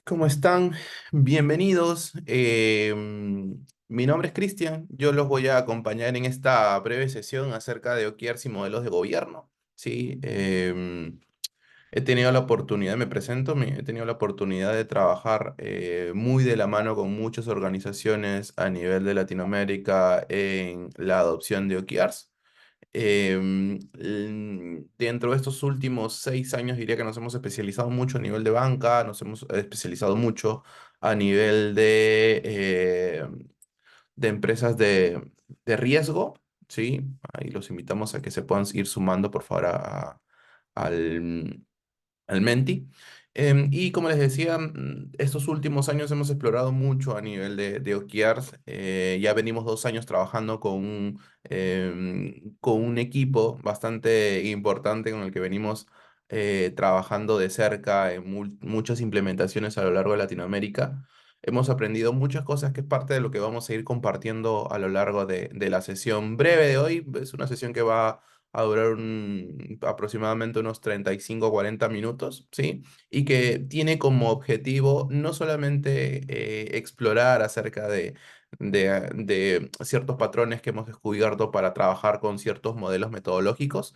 ¿Cómo están? Bienvenidos. Mi nombre es Cristian. Yo los voy a acompañar en esta breve sesión acerca de OKRs y modelos de gobierno. Sí, he tenido la oportunidad, me presento, he tenido la oportunidad de trabajar muy de la mano con muchas organizaciones a nivel de Latinoamérica en la adopción de OKRs. Dentro de estos últimos 6 años diría que nos hemos especializado mucho a nivel de banca, nos hemos especializado mucho a nivel de empresas de riesgo, ¿sí? Ahí los invitamos a que se puedan ir sumando, por favor, al Menti. Y como les decía, estos últimos años hemos explorado mucho a nivel de OKRs. Ya venimos 2 años trabajando con un equipo bastante importante con el que venimos trabajando de cerca en muchas implementaciones a lo largo de Latinoamérica. Hemos aprendido muchas cosas que es parte de lo que vamos a ir compartiendo a lo largo de la sesión breve de hoy. Es una sesión que va a durar aproximadamente unos 35 o 40 minutos, ¿sí? Y que tiene como objetivo no solamente explorar acerca de ciertos patrones que hemos descubierto para trabajar con ciertos modelos metodológicos,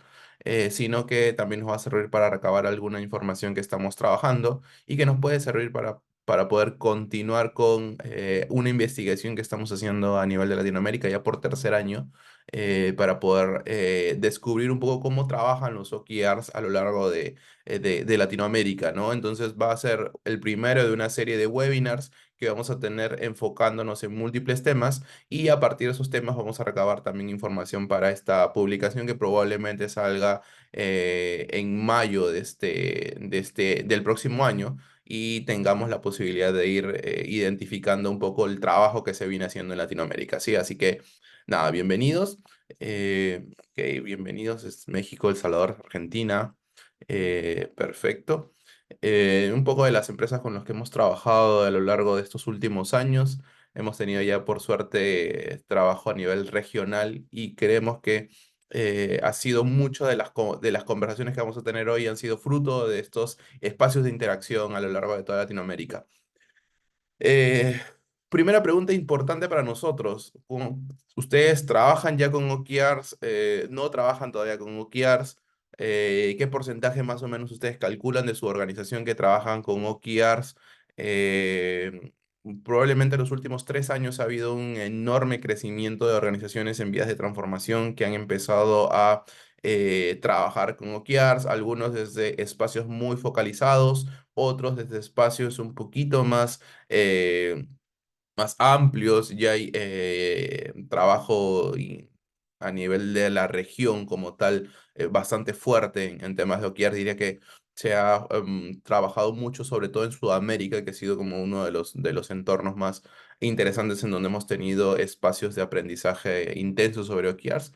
sino que también nos va a servir para recabar alguna información que estamos trabajando y que nos puede servir para poder continuar con una investigación que estamos haciendo a nivel de Latinoamérica ya por tercer año para poder descubrir un poco cómo trabajan los OKRs a lo largo de Latinoamérica, ¿no? Entonces va a ser el primero de una serie de webinars que vamos a tener enfocándonos en múltiples temas y a partir de esos temas vamos a recabar también información para esta publicación que probablemente salga en mayo del próximo año y tengamos la posibilidad de ir identificando un poco el trabajo que se viene haciendo en Latinoamérica, ¿sí? Así que nada, bienvenidos. Ok, bienvenidos. Es México, El Salvador, Argentina. Perfecto. Un poco de las empresas con las que hemos trabajado a lo largo de estos últimos años. Hemos tenido ya, por suerte, trabajo a nivel regional y creemos que ha sido mucho de las conversaciones que vamos a tener hoy han sido fruto de estos espacios de interacción a lo largo de toda Latinoamérica. Eh, Primera pregunta importante para nosotros. ¿Ustedes trabajan ya con OKRs? ¿No trabajan todavía con OKRs? ¿Qué porcentaje más o menos ustedes calculan de su organización que trabajan con OKRs? Eh, Probablemente en los últimos 3 años ha habido un enorme crecimiento de organizaciones en vías de transformación que han empezado a trabajar con OKRs, algunos desde espacios muy focalizados, otros desde espacios un poquito eh, más amplios, ya hay trabajo a nivel de la región como tal bastante fuerte en temas de OKR. Diría que se ha trabajado mucho, sobre todo en Sudamérica, que ha sido como uno de los entornos más interesantes en donde hemos tenido espacios de aprendizaje intensos sobre OKRs.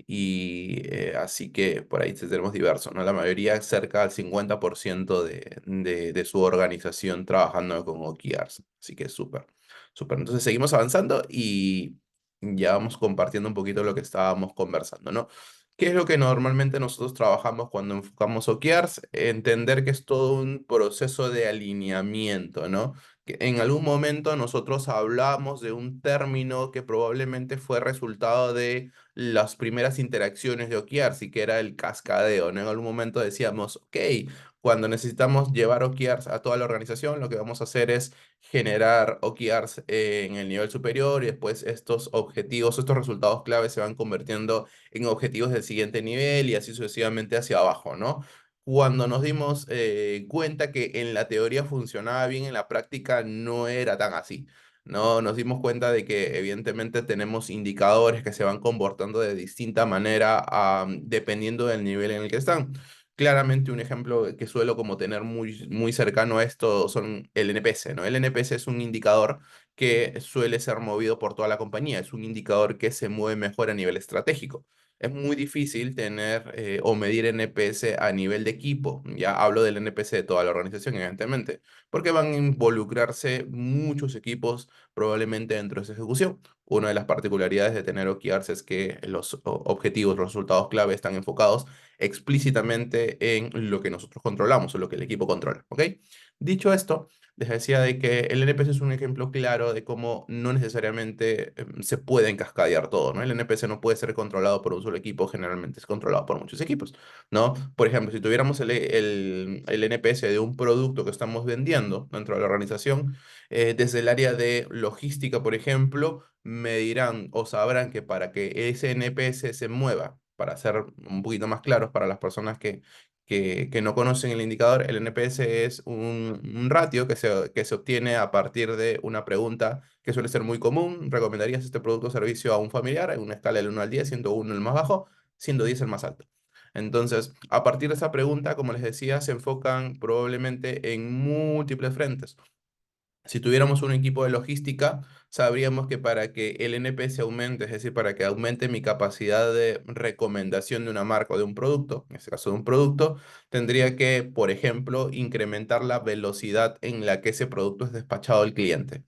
Y así que por ahí tenemos diversos, ¿no? La mayoría, cerca del 50% de su organización trabajando con OKRs. Así que súper, súper. Entonces seguimos avanzando y ya vamos compartiendo un poquito lo que estábamos conversando, ¿no? ¿Qué es lo que normalmente nosotros trabajamos cuando enfocamos OKRs? Entender que es todo un proceso de alineamiento, ¿no? Que en algún momento nosotros hablamos de un término que probablemente fue resultado de las primeras interacciones de OKRs y que era el cascadeo, ¿no? En algún momento decíamos, ok, cuando necesitamos llevar OKRs a toda la organización, lo que vamos a hacer es generar OKRs en el nivel superior y después estos objetivos, estos resultados clave se van convirtiendo en objetivos del siguiente nivel y así sucesivamente hacia abajo, ¿no? Cuando nos dimos cuenta que en la teoría funcionaba bien, en la práctica no era tan así. No, nos dimos cuenta de que evidentemente tenemos indicadores que se van comportando de distinta manera dependiendo del nivel en el que están. Claramente un ejemplo que suelo como tener muy, muy cercano a esto son el NPS, ¿no? El NPS es un indicador que suele ser movido por toda la compañía, es un indicador que se mueve mejor a nivel estratégico. Es muy difícil tener o medir NPS a nivel de equipo. Ya hablo del NPS de toda la organización, evidentemente, porque van a involucrarse muchos equipos probablemente dentro de esa ejecución. Una de las particularidades de tener OKRs es que los objetivos, los resultados clave están enfocados explícitamente en lo que nosotros controlamos o lo que el equipo controla, ¿ok? Dicho esto, les decía de que el NPC es un ejemplo claro de cómo no necesariamente se puede encascadear todo, ¿no? El NPC no puede ser controlado por un solo equipo, generalmente es controlado por muchos equipos, ¿no? Por ejemplo, si tuviéramos el NPS de un producto que estamos vendiendo dentro de la organización, desde el área de logística, por ejemplo, me dirán o sabrán que para que ese NPS se mueva, para ser un poquito más claros para las personas que no conocen el indicador, el NPS es un ratio que se obtiene a partir de una pregunta que suele ser muy común. ¿Recomendarías este producto o servicio a un familiar? En una escala del 1 al 10, siendo 1 el más bajo, siendo 10 el más alto. Entonces, a partir de esa pregunta, como les decía, se enfocan probablemente en múltiples frentes. Si tuviéramos un equipo de logística, sabríamos que para que el NPS aumente, es decir, para que aumente mi capacidad de recomendación de una marca o de un producto, en este caso de un producto, tendría que, por ejemplo, incrementar la velocidad en la que ese producto es despachado al cliente.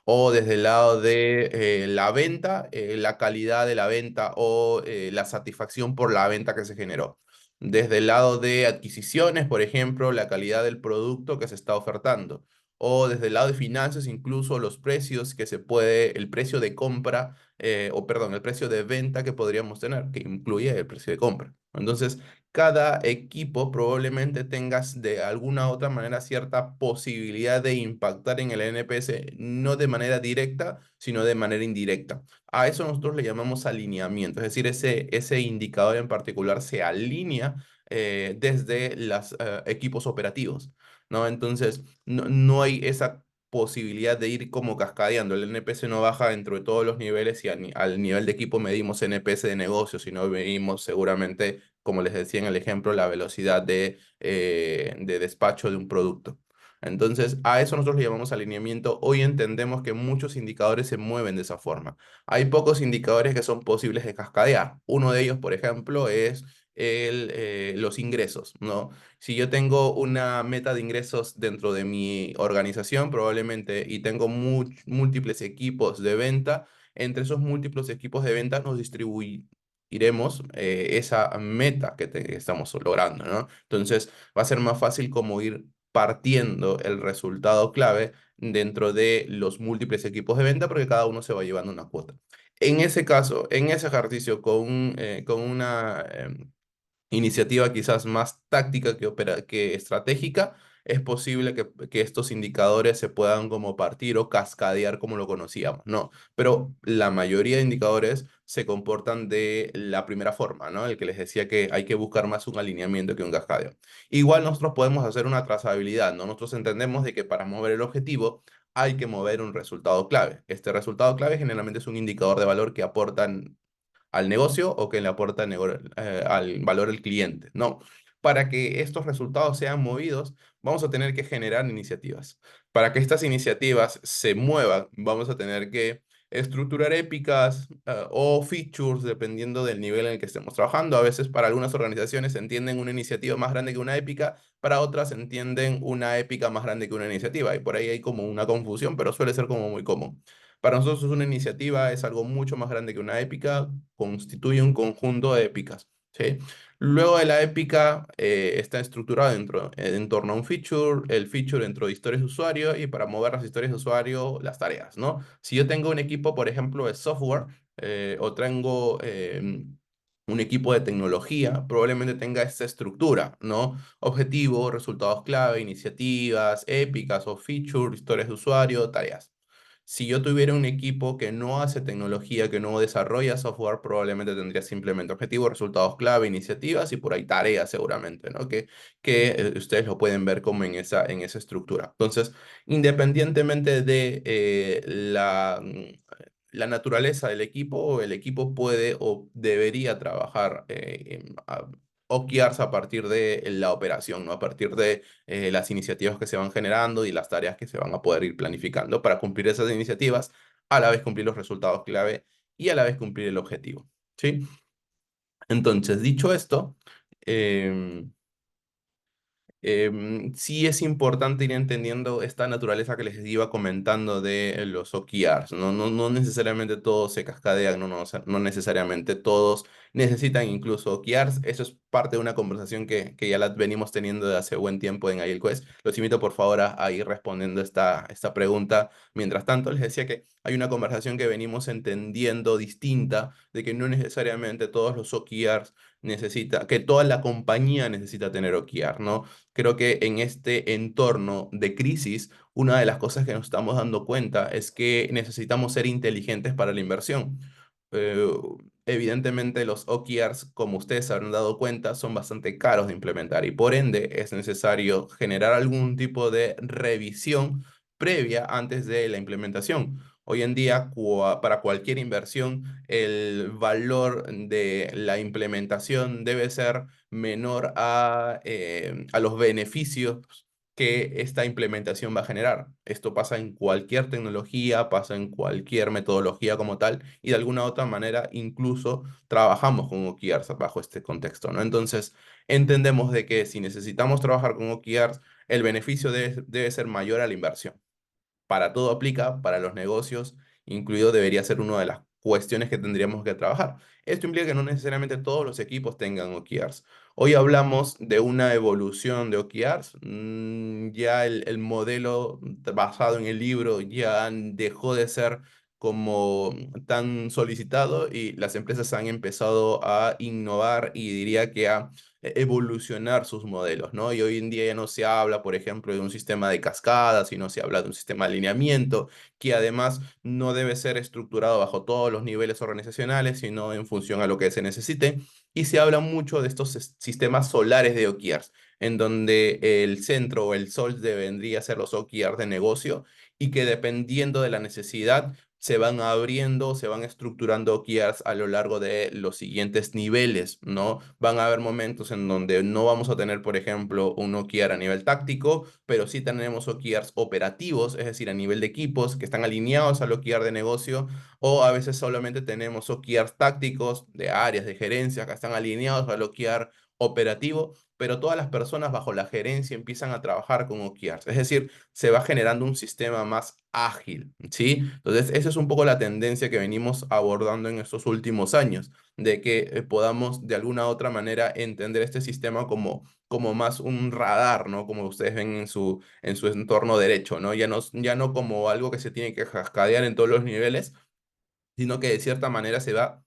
O desde el lado de la venta, la calidad de la venta o la satisfacción por la venta que se generó. Desde el lado de adquisiciones, por ejemplo, la calidad del producto que se está ofertando o desde el lado de finanzas, incluso los precios que se puede, el precio de compra, o perdón, el precio de venta que podríamos tener, que incluye el precio de compra. Entonces, cada equipo probablemente tengas de alguna u otra manera cierta posibilidad de impactar en el NPS, no de manera directa, sino de manera indirecta. A eso nosotros le llamamos alineamiento, es decir, ese indicador en particular se alinea desde los equipos operativos, ¿no? Entonces, no hay esa posibilidad de ir como cascadeando. El NPS no baja dentro de todos los niveles y al nivel de equipo medimos NPS de negocio, sino medimos seguramente, como les decía en el ejemplo, la velocidad de despacho de un producto. Entonces, a eso nosotros le llamamos alineamiento. Hoy entendemos que muchos indicadores se mueven de esa forma. Hay pocos indicadores que son posibles de cascadear. Uno de ellos, por ejemplo, es los ingresos, ¿no? Si yo tengo una meta de ingresos dentro de mi organización, probablemente, y tengo múltiples equipos de venta, entre esos múltiples equipos de venta nos distribuiremos esa meta que estamos logrando, ¿no? Entonces, va a ser más fácil como ir partiendo el resultado clave dentro de los múltiples equipos de venta porque cada uno se va llevando una cuota. En ese caso, en ese ejercicio, con una iniciativa quizás más táctica que estratégica, es posible que estos indicadores se puedan como partir o cascadear como lo conocíamos, ¿no? Pero la mayoría de indicadores se comportan de la primera forma, ¿no? El que les decía que hay que buscar más un alineamiento que un cascadeo. Igual nosotros podemos hacer una trazabilidad, ¿no? Nosotros entendemos de que para mover el objetivo hay que mover un resultado clave. Este resultado clave generalmente es un indicador de valor que aportan al negocio o que le aporta al valor al cliente. No, para que estos resultados sean movidos, vamos a tener que generar iniciativas. Para que estas iniciativas se muevan, vamos a tener que estructurar épicas o features dependiendo del nivel en el que estemos trabajando. A veces para algunas organizaciones entienden una iniciativa más grande que una épica, para otras entienden una épica más grande que una iniciativa. Y por ahí hay como una confusión, pero suele ser como muy común. Para nosotros una iniciativa es algo mucho más grande que una épica, constituye un conjunto de épicas, ¿sí? Luego de la épica está estructurado en torno a un feature, el feature dentro de historias de usuario y para mover las historias de usuario, las tareas, ¿no? Si yo tengo un equipo, por ejemplo, de software o tengo un equipo de tecnología, probablemente tenga esta estructura, ¿no? Objetivos, resultados clave, iniciativas, épicas o feature, historias de usuario, tareas. Si yo tuviera un equipo que no hace tecnología, que no desarrolla software, probablemente tendría simplemente objetivos, resultados clave, iniciativas y por ahí tareas seguramente, ¿no? Que ustedes lo pueden ver como en esa estructura. Entonces, independientemente de la naturaleza del equipo, el equipo puede o debería trabajar o guiarse a partir de la operación, ¿no? A partir de las iniciativas que se van generando y las tareas que se van a poder ir planificando para cumplir esas iniciativas, a la vez cumplir los resultados clave y a la vez cumplir el objetivo, ¿sí? Entonces, dicho esto, em, Sí es importante ir entendiendo esta naturaleza que les iba comentando de los OKRs. No necesariamente todos se cascadean, o sea, no necesariamente todos necesitan incluso OKRs. Eso es parte de una conversación que ya la venimos teniendo de hace buen tiempo en Agile Quest. Los invito por favor a ir respondiendo esta pregunta. Mientras tanto, les decía que hay una conversación que venimos entendiendo distinta, de que no necesariamente todos los OKRs que toda la compañía necesita tener OKR, ¿no? Creo que en este entorno de crisis, una de las cosas que nos estamos dando cuenta es que necesitamos ser inteligentes para la inversión. Eh, Evidentemente, los OKRs, como ustedes se habrán dado cuenta, son bastante caros de implementar y por ende es necesario generar algún tipo de revisión previa antes de la implementación. Hoy en día, para cualquier inversión, el valor de la implementación debe ser menor a los beneficios que esta implementación va a generar. Esto pasa en cualquier tecnología, pasa en cualquier metodología como tal, y de alguna u otra manera incluso trabajamos con OKRs bajo este contexto, ¿no? Entonces, entendemos de que si necesitamos trabajar con OKRs, el beneficio debe ser mayor a la inversión. Para todo aplica, para los negocios, incluido debería ser una de las cuestiones que tendríamos que trabajar. Esto implica que no necesariamente todos los equipos tengan OKRs. Hoy hablamos de una evolución de OKRs. Ya el modelo basado en el libro ya dejó de ser como tan solicitado y las empresas han empezado a innovar y diría que a evolucionar sus modelos, ¿no? Y hoy en día ya no se habla, por ejemplo, de un sistema de cascada, sino se habla de un sistema de alineamiento, que además no debe ser estructurado bajo todos los niveles organizacionales, sino en función a lo que se necesite. Y se habla mucho de estos sistemas solares de OKRs, en donde el centro o el sol vendría a ser los OKRs de negocio y que dependiendo de la necesidad se van abriendo, se van estructurando OKRs a lo largo de los siguientes niveles, ¿no? Van a haber momentos en donde no vamos a tener, por ejemplo, un OKR a nivel táctico, pero sí tenemos OKRs operativos, es decir, a nivel de equipos que están alineados al OKR de negocio, o a veces solamente tenemos OKRs tácticos de áreas de gerencia que están alineados al OKR operativo, pero todas las personas bajo la gerencia empiezan a trabajar con OKRs, es decir, se va generando un sistema más ágil, ¿sí? Entonces, esa es un poco la tendencia que venimos abordando en estos últimos años, de que podamos de alguna u otra manera entender este sistema como más un radar, ¿no? Como ustedes ven en su entorno derecho, ¿no? Ya no como algo que se tiene que cascadear en todos los niveles, sino que de cierta manera se va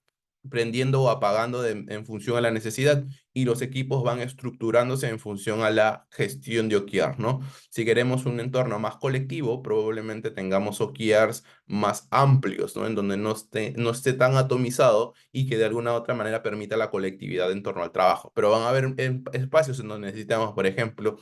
prendiendo o apagando en función a la necesidad y los equipos van estructurándose en función a la gestión de OKRs, ¿no? Si queremos un entorno más colectivo, probablemente tengamos OKRs más amplios, ¿no? En donde no esté tan atomizado y que de alguna u otra manera permita la colectividad en torno al trabajo. Pero van a haber espacios en donde necesitamos, por ejemplo,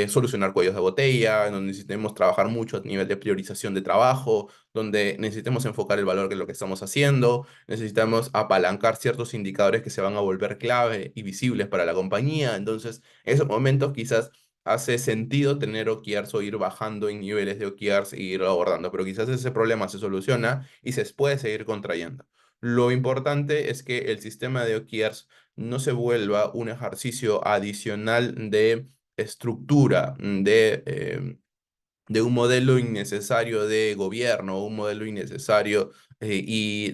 solucionar cuellos de botella, en donde necesitemos trabajar mucho a nivel de priorización de trabajo, donde necesitemos enfocar el valor que lo que estamos haciendo, necesitamos apalancar ciertos indicadores que se van a volver clave y visibles para la compañía. Entonces, en esos momentos quizás hace sentido tener OKRs o ir bajando en niveles de OKRs e ir abordando, pero quizás ese problema se soluciona y se puede seguir contrayendo. Lo importante es que el sistema de OKRs no se vuelva un ejercicio adicional de estructura, de un modelo innecesario de gobierno, un modelo innecesario y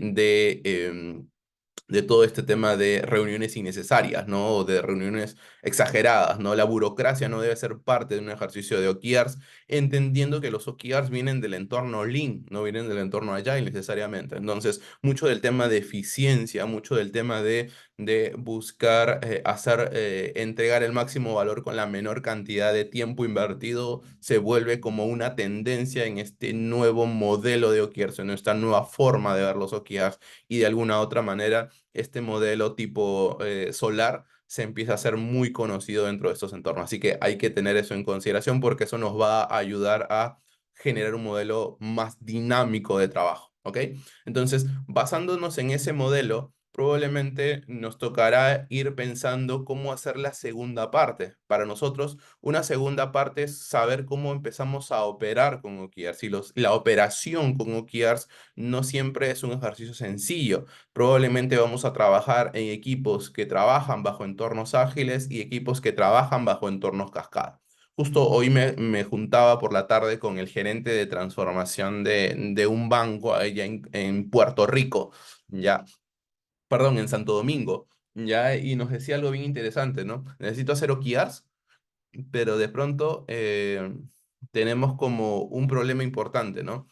de todo este tema de reuniones innecesarias, ¿no? O de reuniones exageradas, ¿no? La burocracia no debe ser parte de un ejercicio de OKRs, entendiendo que los OKRs vienen del entorno Lean, no vienen del entorno Agile necesariamente. Entonces, mucho del tema de eficiencia, mucho del tema de buscar entregar el máximo valor con la menor cantidad de tiempo invertido, se vuelve como una tendencia en este nuevo modelo de OKRs, en esta nueva forma de ver los OKRs y de alguna otra manera este modelo tipo solar se empieza a ser muy conocido dentro de estos entornos. Así que hay que tener eso en consideración porque eso nos va a ayudar a generar un modelo más dinámico de trabajo, ¿ok? Entonces, basándonos en ese modelo, probablemente nos tocará ir pensando cómo hacer la segunda parte. Para nosotros, una segunda parte es saber cómo empezamos a operar con OKRs. Y la operación con OKRs no siempre es un ejercicio sencillo. Probablemente vamos a trabajar en equipos que trabajan bajo entornos ágiles y equipos que trabajan bajo entornos cascada. Justo hoy me juntaba por la tarde con el gerente de transformación de un banco allá en Puerto Rico, ya, perdón, en Santo Domingo, ya, y nos decía algo bien interesante, ¿no? Necesito hacer OKRs, pero de pronto tenemos como un problema importante, ¿no?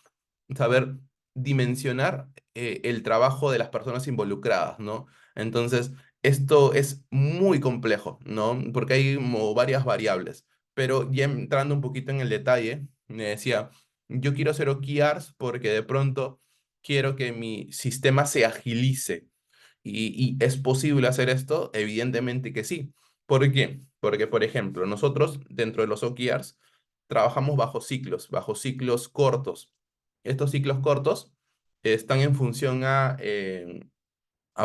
Saber dimensionar el trabajo de las personas involucradas, ¿no? Entonces, esto es muy complejo, ¿no? Porque hay como varias variables, pero ya entrando un poquito en el detalle, me decía, yo quiero hacer OKRs porque de pronto quiero que mi sistema se agilice. ¿Y es posible hacer esto? Evidentemente que sí. ¿Por qué? Porque, por ejemplo, nosotros dentro de los OKRs trabajamos bajo ciclos cortos. Estos ciclos cortos están en función a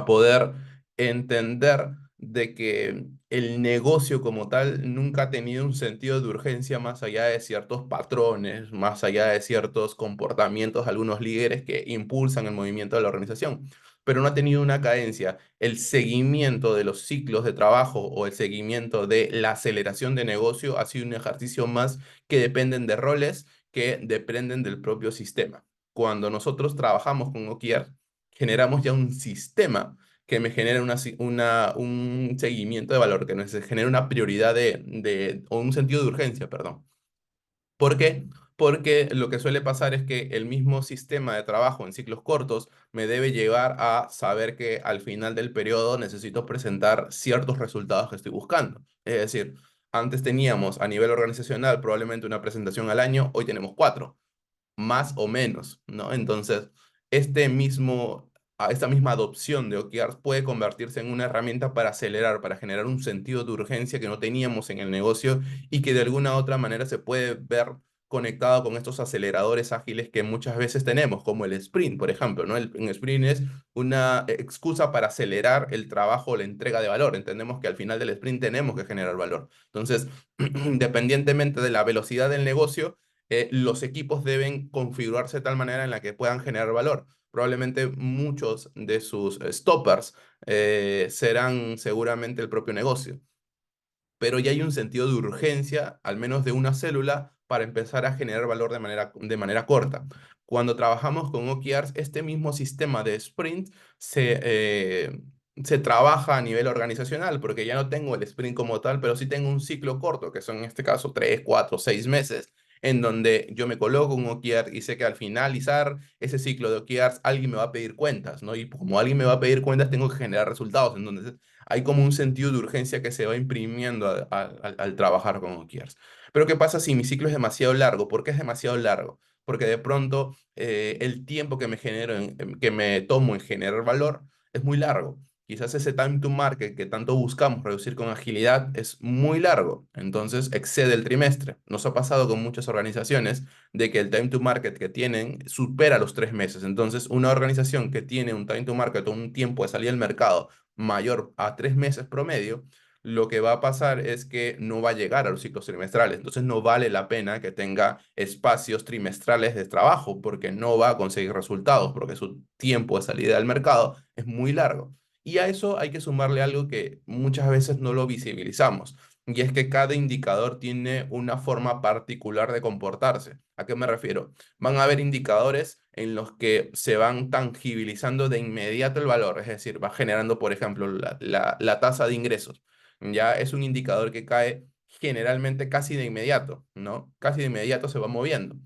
poder entender de que el negocio como tal nunca ha tenido un sentido de urgencia más allá de ciertos patrones, más allá de ciertos comportamientos de algunos líderes que impulsan el movimiento de la organización, pero no ha tenido una cadencia. El seguimiento de los ciclos de trabajo o el seguimiento de la aceleración de negocio ha sido un ejercicio más que dependen de roles que dependen del propio sistema. Cuando nosotros trabajamos con OKR, generamos ya un sistema que me genera un seguimiento de valor, que nos genera una prioridad o un sentido de urgencia, perdón. ¿Por qué? Porque lo que suele pasar es que el mismo sistema de trabajo en ciclos cortos me debe llevar a saber que al final del periodo necesito presentar ciertos resultados que estoy buscando. Es decir, antes teníamos a nivel organizacional probablemente una presentación al año, hoy tenemos cuatro más o menos, ¿no? Entonces, esta misma adopción de OKRs puede convertirse en una herramienta para acelerar, para generar un sentido de urgencia que no teníamos en el negocio y que de alguna u otra manera se puede ver conectado con estos aceleradores ágiles que muchas veces tenemos, como el sprint, por ejemplo, ¿no? Un sprint es una excusa para acelerar el trabajo o la entrega de valor. Entendemos que al final del sprint tenemos que generar valor. Entonces, independientemente de la velocidad del negocio, los equipos deben configurarse de tal manera en la que puedan generar valor. Probablemente muchos de sus stoppers serán seguramente el propio negocio, pero ya hay un sentido de urgencia, al menos de una célula, para empezar a generar valor de manera corta. Cuando trabajamos con OKRs, este mismo sistema de sprint se trabaja a nivel organizacional, porque ya no tengo el sprint como tal, pero sí tengo un ciclo corto, que son en este caso 3, 4, 6 meses, en donde yo me coloco un OKR y sé que al finalizar ese ciclo de OKRs alguien me va a pedir cuentas, ¿no? Y como alguien me va a pedir cuentas, tengo que generar resultados. Entonces, hay como un sentido de urgencia que se va imprimiendo al trabajar con OKRs. Pero ¿qué pasa si mi ciclo es demasiado largo? ¿Por qué es demasiado largo? Porque de pronto el tiempo que que me tomo en generar valor es muy largo. Quizás ese time to market que tanto buscamos reducir con agilidad es muy largo, entonces excede el trimestre. Nos ha pasado con muchas organizaciones de que el time to market que tienen supera los 3 meses. Entonces, una organización que tiene un time to market o un tiempo de salida al mercado mayor a 3 meses promedio, lo que va a pasar es que no va a llegar a los ciclos trimestrales. Entonces no vale la pena que tenga espacios trimestrales de trabajo porque no va a conseguir resultados, porque su tiempo de salida al mercado es muy largo. Y a eso hay que sumarle algo que muchas veces no lo visibilizamos, y es que cada indicador tiene una forma particular de comportarse. ¿A qué me refiero? Van a haber indicadores en los que se van tangibilizando de inmediato el valor, es decir, va generando, por ejemplo, la tasa de ingresos. Ya es un indicador que cae generalmente casi de inmediato, ¿no? Casi de inmediato se va moviendo,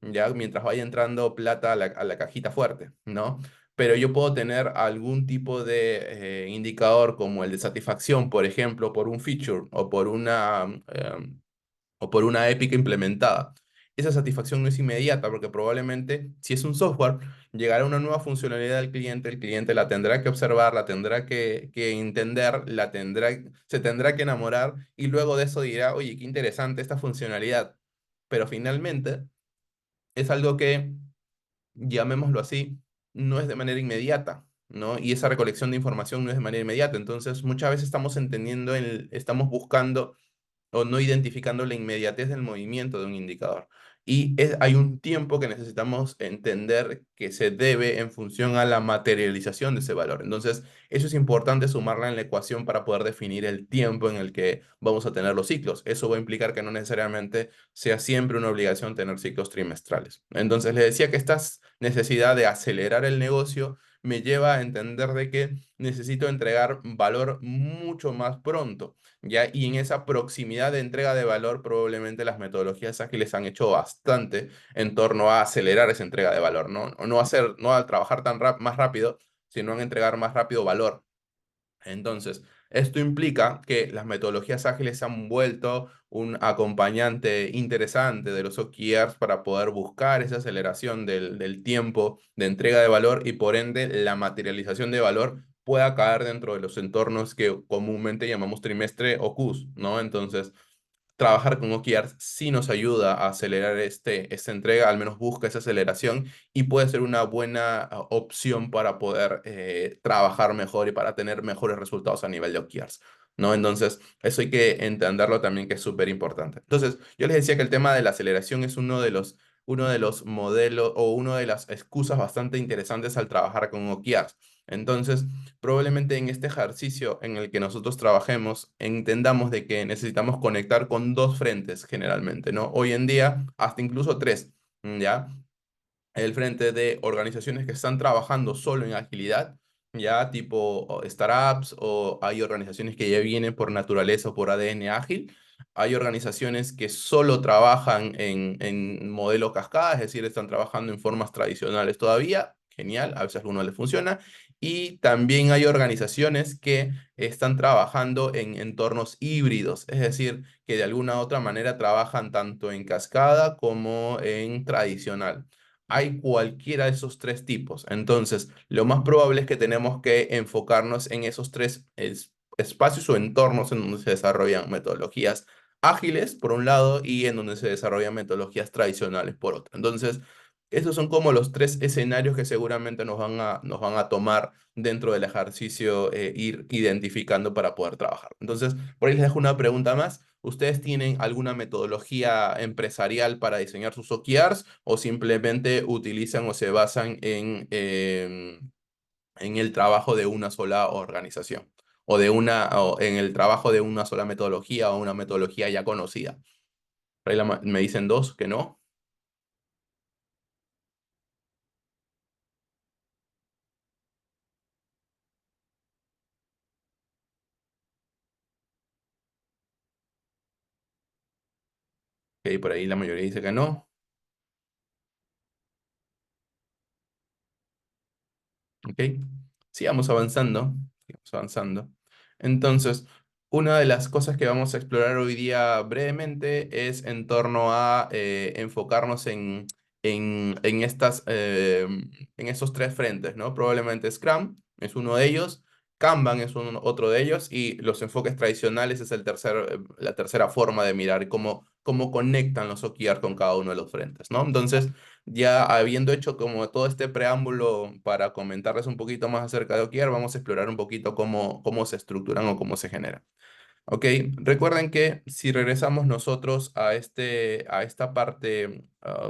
ya mientras vaya entrando plata a la cajita fuerte, ¿no? Pero yo puedo tener algún tipo de indicador como el de satisfacción, por ejemplo, por un feature o por una épica implementada. Esa satisfacción no es inmediata porque probablemente si es un software, llegará una nueva funcionalidad al cliente, el cliente la tendrá que observar, la tendrá que entender, se tendrá que enamorar y luego de eso dirá, oye, qué interesante esta funcionalidad. Pero finalmente es algo que, llamémoslo así, no es de manera inmediata, ¿no? Y esa recolección de información no es de manera inmediata. Entonces, muchas veces estamos entendiendo, estamos buscando o no identificando la inmediatez del movimiento de un indicador. Y hay un tiempo que necesitamos entender que se debe en función a la materialización de ese valor. Entonces, eso es importante sumarla en la ecuación para poder definir el tiempo en el que vamos a tener los ciclos. Eso va a implicar que no necesariamente sea siempre una obligación tener ciclos trimestrales. Entonces, le decía que esta necesidad de acelerar el negocio me lleva a entender de que necesito entregar valor mucho más pronto. ¿Ya? Y en esa proximidad de entrega de valor, probablemente las metodologías ágiles han hecho bastante en torno a acelerar esa entrega de valor, ¿no? No a trabajar más rápido, sino en entregar más rápido valor. Entonces, esto implica que las metodologías ágiles se han vuelto un acompañante interesante de los OKRs para poder buscar esa aceleración del tiempo de entrega de valor y por ende la materialización de valor pueda caer dentro de los entornos que comúnmente llamamos trimestre o Qs, ¿no? Entonces, trabajar con OKRs sí nos ayuda a acelerar esta entrega, al menos busca esa aceleración y puede ser una buena opción para poder trabajar mejor y para tener mejores resultados a nivel de OKRs, ¿no? Entonces, eso hay que entenderlo también que es súper importante. Entonces, yo les decía que el tema de la aceleración es uno de los modelos o una de las excusas bastante interesantes al trabajar con OKRs. Entonces, probablemente en este ejercicio en el que nosotros trabajemos, entendamos de que necesitamos conectar con dos frentes generalmente, ¿no? Hoy en día, hasta incluso tres, ¿ya? El frente de organizaciones que están trabajando solo en agilidad, ya tipo startups o hay organizaciones que ya vienen por naturaleza o por ADN ágil. Hay organizaciones que solo trabajan en modelo cascada, es decir, están trabajando en formas tradicionales todavía. Genial, a veces a algunos les funciona. Y también hay organizaciones que están trabajando en entornos híbridos, es decir, que de alguna u otra manera trabajan tanto en cascada como en tradicional. Hay cualquiera de esos tres tipos. Entonces, lo más probable es que tenemos que enfocarnos en esos tres espacios o entornos en donde se desarrollan metodologías ágiles, por un lado, y en donde se desarrollan metodologías tradicionales, por otro. Entonces, esos son como los tres escenarios que seguramente nos van a tomar dentro del ejercicio, ir identificando para poder trabajar. Entonces, por ahí les dejo una pregunta más. ¿Ustedes tienen alguna metodología empresarial para diseñar sus OKRs o simplemente utilizan o se basan en el trabajo de una sola organización o en el trabajo de una sola metodología o una metodología ya conocida? Por ahí me dicen dos que no. Ok, por ahí la mayoría dice que no. ¿Ok? Sigamos avanzando, sigamos avanzando. Entonces, una de las cosas que vamos a explorar hoy día brevemente es en torno a enfocarnos en estos tres frentes, ¿no? Probablemente Scrum es uno de ellos, Kanban es otro de ellos y los enfoques tradicionales es la tercera forma de mirar cómo conectan los OKR con cada uno de los frentes, ¿no? Entonces, ya habiendo hecho como todo este preámbulo para comentarles un poquito más acerca de OKR, vamos a explorar un poquito cómo se estructuran o cómo se generan. Ok, recuerden que si regresamos nosotros a esta parte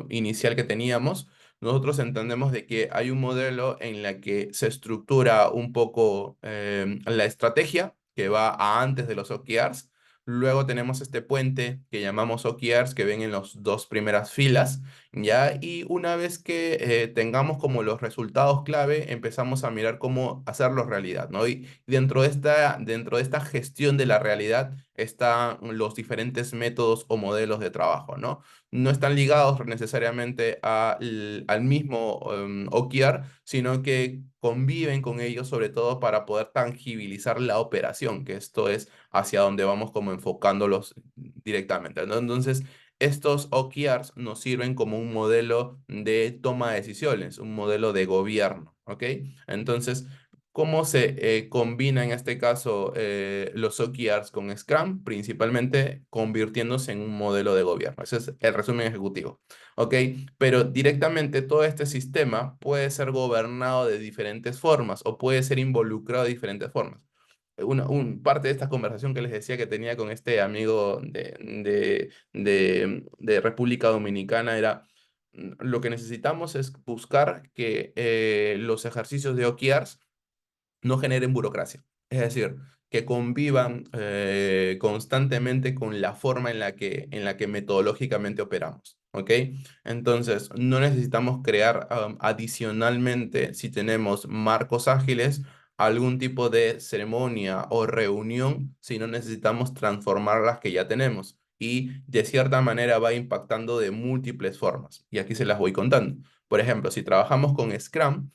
inicial que teníamos, nosotros entendemos de que hay un modelo en la que se estructura un poco la estrategia que va a antes de los OKRs. Luego tenemos este puente que llamamos OKRs que ven en las dos primeras filas, ¿ya? Y una vez que tengamos como los resultados clave, empezamos a mirar cómo hacerlos realidad, ¿no? Y dentro de esta gestión de la realidad están los diferentes métodos o modelos de trabajo, ¿no? No están ligados necesariamente al mismo OKR, sino que conviven con ellos sobre todo para poder tangibilizar la operación, que esto es hacia donde vamos como enfocándolos directamente, ¿no? Entonces, estos OKRs nos sirven como un modelo de toma de decisiones, un modelo de gobierno, ¿ok? Entonces, ¿Cómo se combina en este caso los OKRs con Scrum? Principalmente convirtiéndose en un modelo de gobierno. Ese es el resumen ejecutivo. ¿Ok? Pero directamente todo este sistema puede ser gobernado de diferentes formas o puede ser involucrado de diferentes formas. Parte de esta conversación que les decía que tenía con este amigo de República Dominicana era, lo que necesitamos es buscar que los ejercicios de OKRs no generen burocracia. Es decir, que convivan constantemente con la forma en la que metodológicamente operamos. ¿Ok? Entonces, no necesitamos crear adicionalmente, si tenemos marcos ágiles, algún tipo de ceremonia o reunión, si no necesitamos transformar las que ya tenemos. Y de cierta manera va impactando de múltiples formas. Y aquí se las voy contando. Por ejemplo, si trabajamos con Scrum,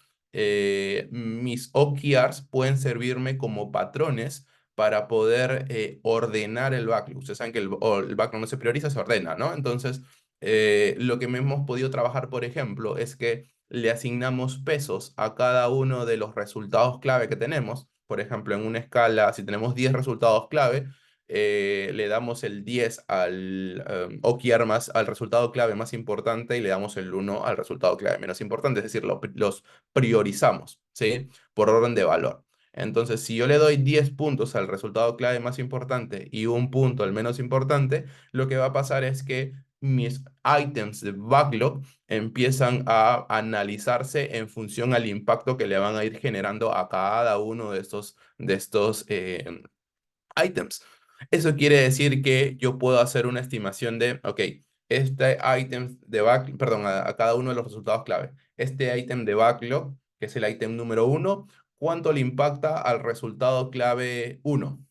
mis OKRs pueden servirme como patrones para poder ordenar el backlog. Ustedes saben que el backlog no se prioriza, se ordena, ¿no? Entonces, lo que hemos podido trabajar, por ejemplo, es que le asignamos pesos a cada uno de los resultados clave que tenemos. Por ejemplo, en una escala, si tenemos 10 resultados clave, le damos el 10 al OKR al resultado clave más importante y le damos el 1 al resultado clave menos importante, es decir, los priorizamos, ¿sí? Por orden de valor. Entonces, si yo le doy 10 puntos al resultado clave más importante y un punto al menos importante, lo que va a pasar es que mis items de backlog empiezan a analizarse en función al impacto que le van a ir generando a cada uno de estos items. Eso quiere decir que yo puedo hacer una estimación de, ok, este item de backlog, perdón, a cada uno de los resultados clave. Este item de backlog, que es el item número uno, ¿cuánto le impacta al resultado clave uno?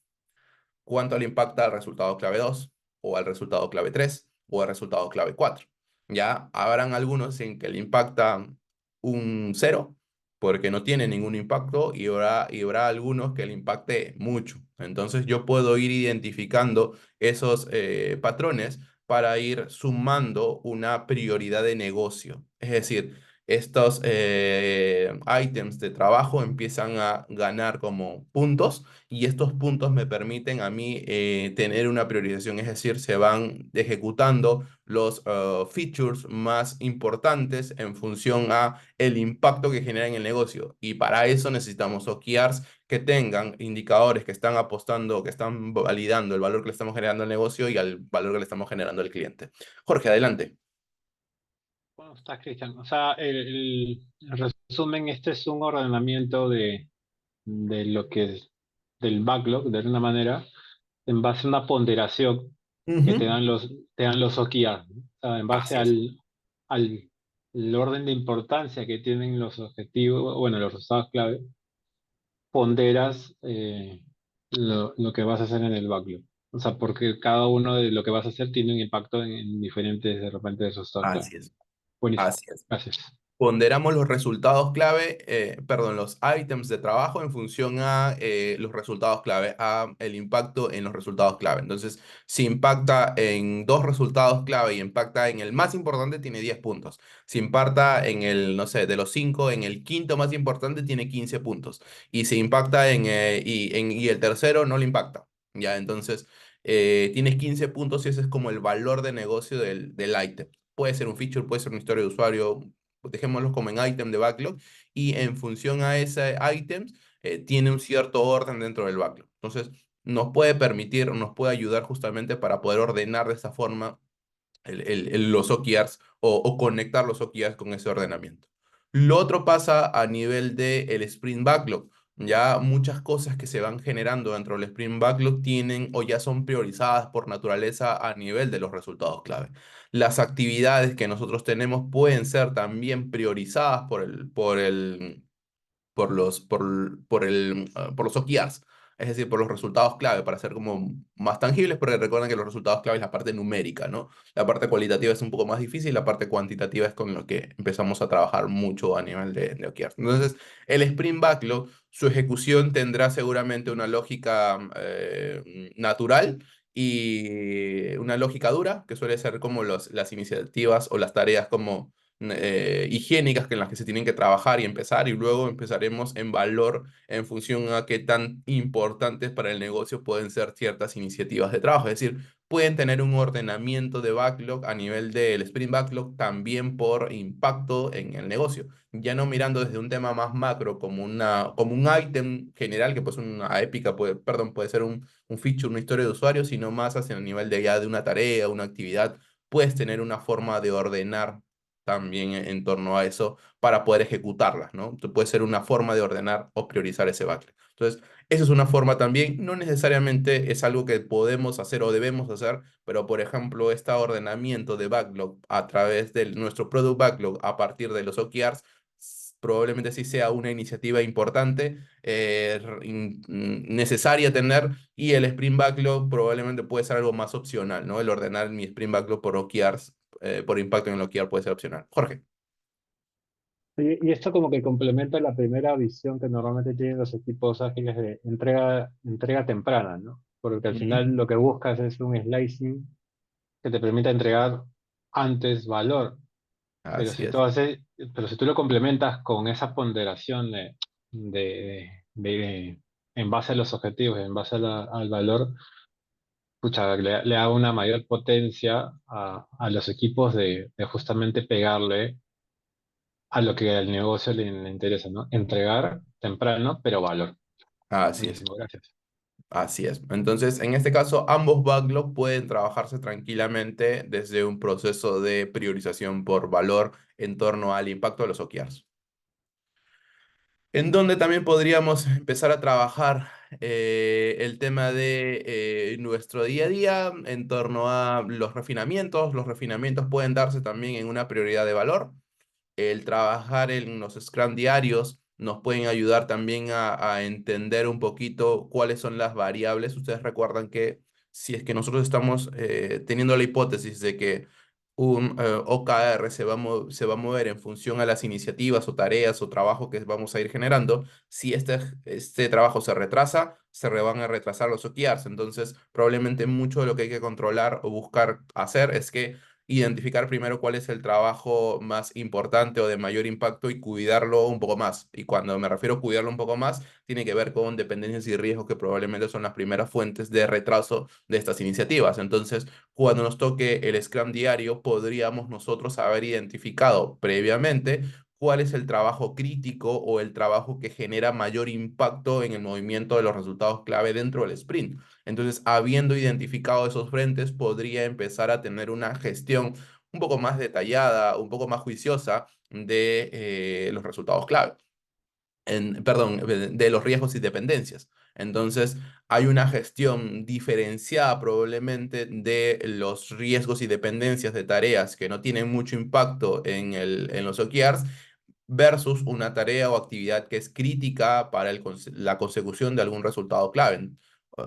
¿Cuánto le impacta al resultado clave 2 o al resultado clave 3 o al resultado clave 4? Ya habrán algunos en que le impacta un cero porque no tiene ningún impacto y habrá algunos que le impacte mucho. Entonces yo puedo ir identificando esos patrones para ir sumando una prioridad de negocio. Es decir, estos items de trabajo empiezan a ganar como puntos y estos puntos me permiten a mí tener una priorización, es decir, se van ejecutando los features más importantes en función a el impacto que genera en el negocio. Y para eso necesitamos OKRs que tengan indicadores que están apostando, que están validando el valor que le estamos generando al negocio y al valor que le estamos generando al cliente. Jorge, adelante. ¿Cómo estás, Cristian? O sea, el resumen, este es un ordenamiento de lo que es del backlog, de alguna manera, en base a una ponderación que Ujú. te dan los OKR, ¿no? O sea, en base Así es. al el orden de importancia que tienen los objetivos, bueno, los resultados clave, ponderas lo que vas a hacer en el backlog. O sea, porque cada uno de lo que vas a hacer tiene un impacto en diferentes, de repente, resultados clave. Así es. Buenísimo. Así es. Gracias. Ponderamos los resultados clave, perdón, los items de trabajo en función a los resultados clave, a el impacto en los resultados clave. Entonces, si impacta en dos resultados clave y impacta en el más importante, tiene 10 puntos. Si impacta en el, no sé, de los 5 en el quinto más importante, tiene 15 puntos. Y si impacta y el tercero no le impacta. Ya, entonces, tienes 15 puntos y ese es como el valor de negocio del ítem. Puede ser un feature, puede ser una historia de usuario, dejémoslos como en item de backlog, y en función a ese item tiene un cierto orden dentro del backlog. Entonces, nos puede permitir, nos puede ayudar justamente para poder ordenar de esta forma los OKRs o conectar los OKRs con ese ordenamiento. Lo otro pasa a nivel del Sprint Backlog. Ya muchas cosas que se van generando dentro del Sprint Backlog tienen o ya son priorizadas por naturaleza a nivel de los resultados clave. Las actividades que nosotros tenemos pueden ser también priorizadas por los OKRs, es decir, por los resultados clave, para ser como más tangibles, porque recuerden que los resultados clave es la parte numérica, ¿no? La parte cualitativa es un poco más difícil, la parte cuantitativa es con lo que empezamos a trabajar mucho a nivel de OKRs. Entonces, el Sprint Backlog, su ejecución tendrá seguramente una lógica natural y una lógica dura, que suele ser como las iniciativas o las tareas como higiénicas en las que se tienen que trabajar y empezar, y luego empezaremos en valor en función a qué tan importantes para el negocio pueden ser ciertas iniciativas de trabajo. Es decir, pueden tener un ordenamiento de backlog a nivel del Sprint Backlog también por impacto en el negocio. Ya no mirando desde un tema más macro como un ítem general, que pues una épica, perdón, puede ser un feature, una historia de usuario, sino más hacia el nivel de ya de una tarea, una actividad. Puedes tener una forma de ordenar también en torno a eso para poder ejecutarlas, ¿no? Entonces, puede ser una forma de ordenar o priorizar ese backlog. Entonces, esa es una forma también, no necesariamente es algo que podemos hacer o debemos hacer, pero por ejemplo, este ordenamiento de backlog a través de nuestro product backlog a partir de los OKRs, probablemente sí sea una iniciativa importante, necesaria tener, y el Sprint Backlog probablemente puede ser algo más opcional, ¿no? El ordenar mi Sprint Backlog por OKRs, por impacto en el OKR puede ser opcional. Jorge. Y esto como que complementa la primera visión que normalmente tienen los equipos ágiles de entrega temprana, ¿no? Porque al Ujú. final lo que buscas es un slicing que te permita entregar antes valor. Pero Así si tú es. haces, pero si tú lo complementas con esa ponderación en base a los objetivos, en base a al valor, pucha, le da una mayor potencia a los equipos de justamente pegarle a lo que al negocio le interesa, ¿no? Entregar temprano, pero valor. Así es. Buenísimo, gracias. Así es. Entonces, en este caso, ambos backlogs pueden trabajarse tranquilamente desde un proceso de priorización por valor en torno al impacto de los OKRs. En donde también podríamos empezar a trabajar el tema de nuestro día a día en torno a los refinamientos. Los refinamientos pueden darse también en una prioridad de valor. El trabajar en los Scrum diarios nos pueden ayudar también a entender un poquito cuáles son las variables. Ustedes recuerdan que si es que nosotros estamos teniendo la hipótesis de que un OKR se va a mover en función a las iniciativas o tareas o trabajo que vamos a ir generando, si este trabajo se retrasa, van a retrasar los OKRs. Entonces, probablemente mucho de lo que hay que controlar o buscar hacer es que identificar primero cuál es el trabajo más importante o de mayor impacto y cuidarlo un poco más. Y cuando me refiero a cuidarlo un poco más, tiene que ver con dependencias y riesgos que probablemente son las primeras fuentes de retraso de estas iniciativas. Entonces, cuando nos toque el Scrum diario, podríamos nosotros haber identificado previamente cuál es el trabajo crítico o el trabajo que genera mayor impacto en el movimiento de los resultados clave dentro del sprint. Entonces, habiendo identificado esos frentes, podría empezar a tener una gestión un poco más detallada, un poco más juiciosa de los resultados clave. Perdón, de los riesgos y dependencias. Entonces, hay una gestión diferenciada probablemente de los riesgos y dependencias de tareas que no tienen mucho impacto en los OKRs versus una tarea o actividad que es crítica para la consecución de algún resultado clave.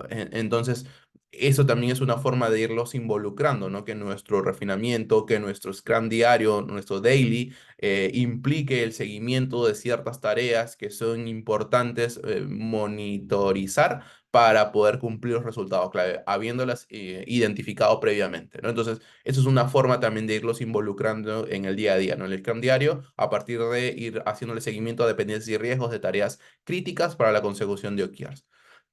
Entonces, eso también es una forma de irlos involucrando, ¿no? Que nuestro refinamiento, que nuestro Scrum diario, nuestro daily, implique el seguimiento de ciertas tareas que son importantes monitorizar para poder cumplir los resultados clave, habiéndolas identificado previamente, ¿no? Entonces, eso es una forma también de irlos involucrando en el día a día, ¿no? En el Scrum diario, a partir de ir haciéndole seguimiento a dependencias y riesgos de tareas críticas para la consecución de OKRs.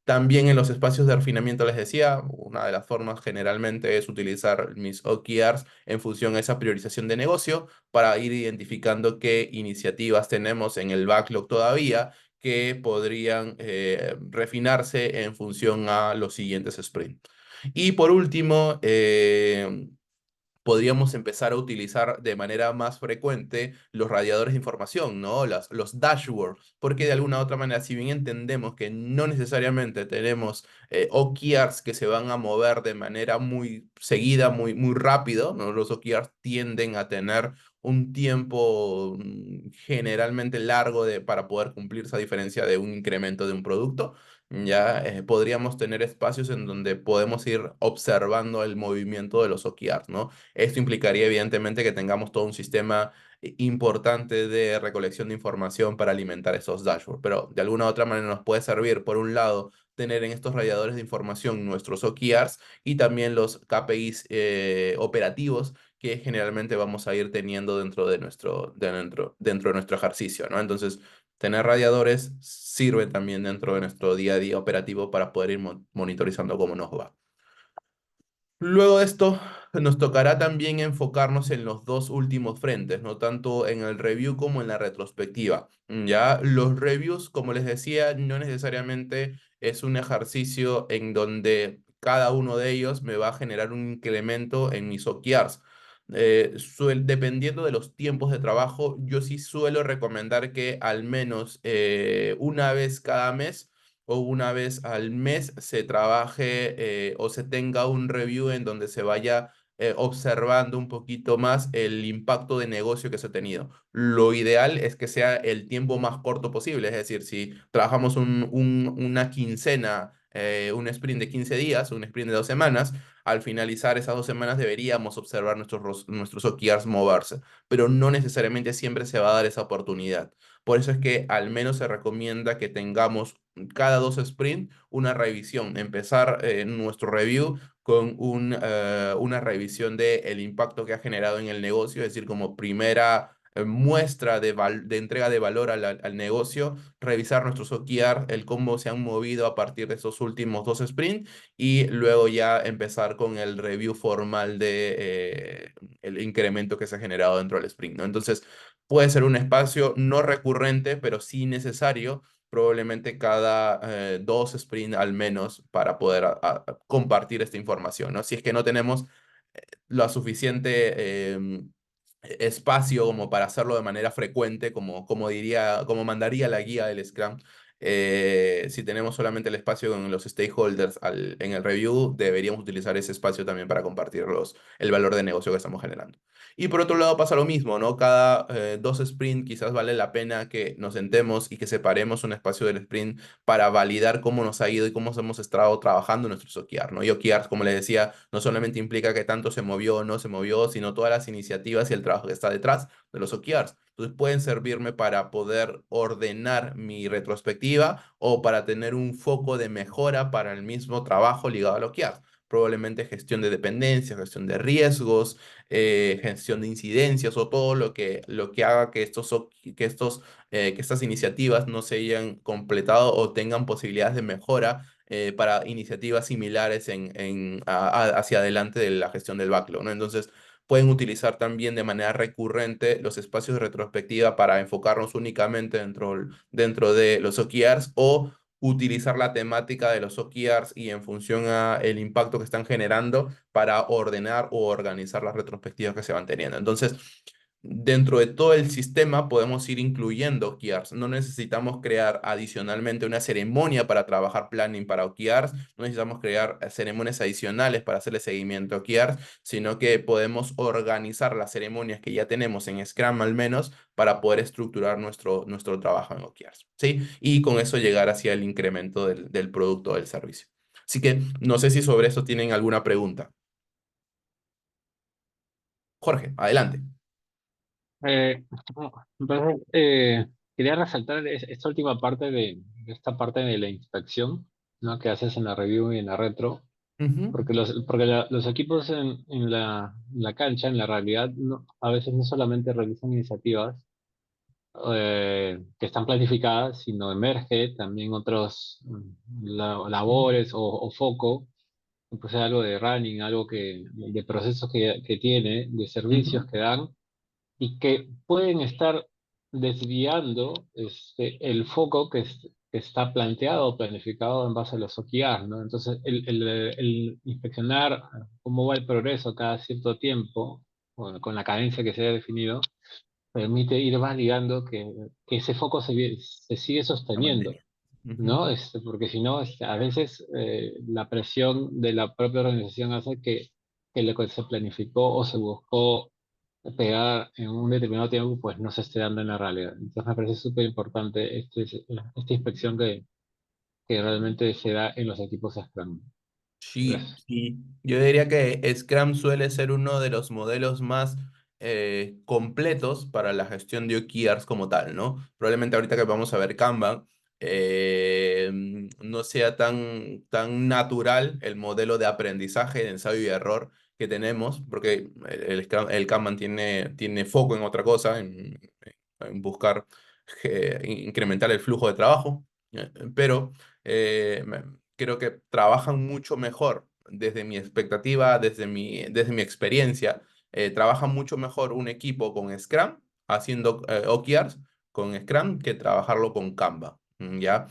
También en los espacios de refinamiento les decía, una de las formas generalmente es utilizar mis OKRs en función a esa priorización de negocio para ir identificando qué iniciativas tenemos en el backlog todavía que podrían refinarse en función a los siguientes sprints. Y por último, podríamos empezar a utilizar de manera más frecuente los radiadores de información, ¿no? Los dashboards, porque de alguna u otra manera, si bien entendemos que no necesariamente tenemos OKRs que se van a mover de manera muy seguida, muy rápido, ¿no? Los OKRs tienden a tener un tiempo generalmente largo para poder cumplirse a diferencia de un incremento de un producto. Ya podríamos tener espacios en donde podemos ir observando el movimiento de los OKRs, ¿no? Esto implicaría evidentemente que tengamos todo un sistema importante de recolección de información para alimentar esos dashboards, pero de alguna u otra manera nos puede servir, por un lado, tener en estos radiadores de información nuestros OKRs y también los KPIs operativos que generalmente vamos a ir teniendo dentro de nuestro ejercicio, ¿no? Entonces, tener radiadores sirve también dentro de nuestro día a día operativo para poder ir monitorizando cómo nos va. Luego de esto, nos tocará también enfocarnos en los dos últimos frentes, no tanto en el review como en la retrospectiva. Ya los reviews, como les decía, no necesariamente es un ejercicio en donde cada uno de ellos me va a generar un incremento en mis OKRs. Dependiendo de los tiempos de trabajo, yo sí suelo recomendar que al menos una vez cada mes o una vez al mes se trabaje o se tenga un review en donde se vaya observando un poquito más el impacto de negocio que se ha tenido. Lo ideal es que sea el tiempo más corto posible, es decir, si trabajamos una quincena, un sprint de 15 días, un sprint de 2 semanas, al finalizar esas 2 semanas deberíamos observar nuestros OKRs moverse, pero no necesariamente siempre se va a dar esa oportunidad. Por eso es que al menos se recomienda que tengamos cada 2 sprints una revisión, empezar nuestro review con una revisión del impacto que ha generado en el negocio, es decir, como primera muestra de entrega de valor al negocio, revisar nuestros OKR, el cómo se han movido a partir de esos últimos 2 sprints y luego ya empezar con el review formal de el incremento que se ha generado dentro del sprint, ¿no? Entonces, puede ser un espacio no recurrente, pero sí necesario probablemente cada 2 sprints al menos para poder compartir esta información, ¿no? Si es que no tenemos lo suficiente espacio como para hacerlo de manera frecuente, como mandaría la guía del Scrum. Si tenemos solamente el espacio con los stakeholders en el review, deberíamos utilizar ese espacio también para compartir el valor de negocio que estamos generando. Y por otro lado pasa lo mismo, ¿no? Cada 2 sprints quizás vale la pena que nos sentemos y que separemos un espacio del sprint para validar cómo nos ha ido y cómo hemos estado trabajando nuestros OKR, ¿no? Y OKRs, como les decía, no solamente implica que tanto se movió o no se movió, sino todas las iniciativas y el trabajo que está detrás de los OKRs. Entonces pueden servirme para poder ordenar mi retrospectiva o para tener un foco de mejora para el mismo trabajo ligado al OKRs. Probablemente gestión de dependencias, gestión de riesgos, gestión de incidencias o todo lo que haga que estas iniciativas no se hayan completado o tengan posibilidades de mejora para iniciativas similares hacia adelante de la gestión del backlog, ¿no? Entonces, pueden utilizar también de manera recurrente los espacios de retrospectiva para enfocarnos únicamente dentro de los OKRs o utilizar la temática de los OKRs y en función a el impacto que están generando para ordenar o organizar las retrospectivas que se van teniendo. Entonces, dentro de todo el sistema podemos ir incluyendo OKRs. No necesitamos crear adicionalmente una ceremonia para trabajar planning para OKRs, no necesitamos crear ceremonias adicionales para hacerle seguimiento a OKRs, sino que podemos organizar las ceremonias que ya tenemos en Scrum al menos para poder estructurar nuestro trabajo en OKRs, ¿sí? Y con eso llegar hacia el incremento del producto o del servicio. Así que no sé si sobre eso tienen alguna pregunta. Jorge, adelante. Eh, entonces, quería resaltar esta última parte de esta parte de la inspección, ¿no? Que haces en la review y en la retro, Ujú, porque los equipos en la cancha, en la realidad, a veces no solamente realizan iniciativas que están planificadas, sino emerge también otros labores o foco, pues algo de running, algo de procesos que tiene, de servicios ujú. que dan y que pueden estar desviando el foco que está planteado o planificado en base a los OKR, ¿no? Entonces, el inspeccionar cómo va el progreso cada cierto tiempo, bueno, con la cadencia que se haya definido, permite ir validando que ese foco se sigue La sosteniendo. mantenía. Ujú. ¿No? Porque si no, a veces la presión de la propia organización hace que lo que se planificó o se buscó pegar en un determinado tiempo, pues no se esté dando en la realidad. Entonces me parece súper importante esta inspección que realmente se da en los equipos Scrum. Sí, Gracias. sí. Yo diría que Scrum suele ser uno de los modelos más completos para la gestión de OKRs como tal, ¿no? Probablemente ahorita que vamos a ver Kanban, no sea tan natural el modelo de aprendizaje, de ensayo y error que tenemos, porque el Kanban tiene foco en otra cosa, en buscar incrementar el flujo de trabajo, pero creo que trabajan mucho mejor desde mi expectativa, desde mi experiencia, trabaja mucho mejor un equipo con Scrum, haciendo OKRs con Scrum, que trabajarlo con Canva, ¿ya?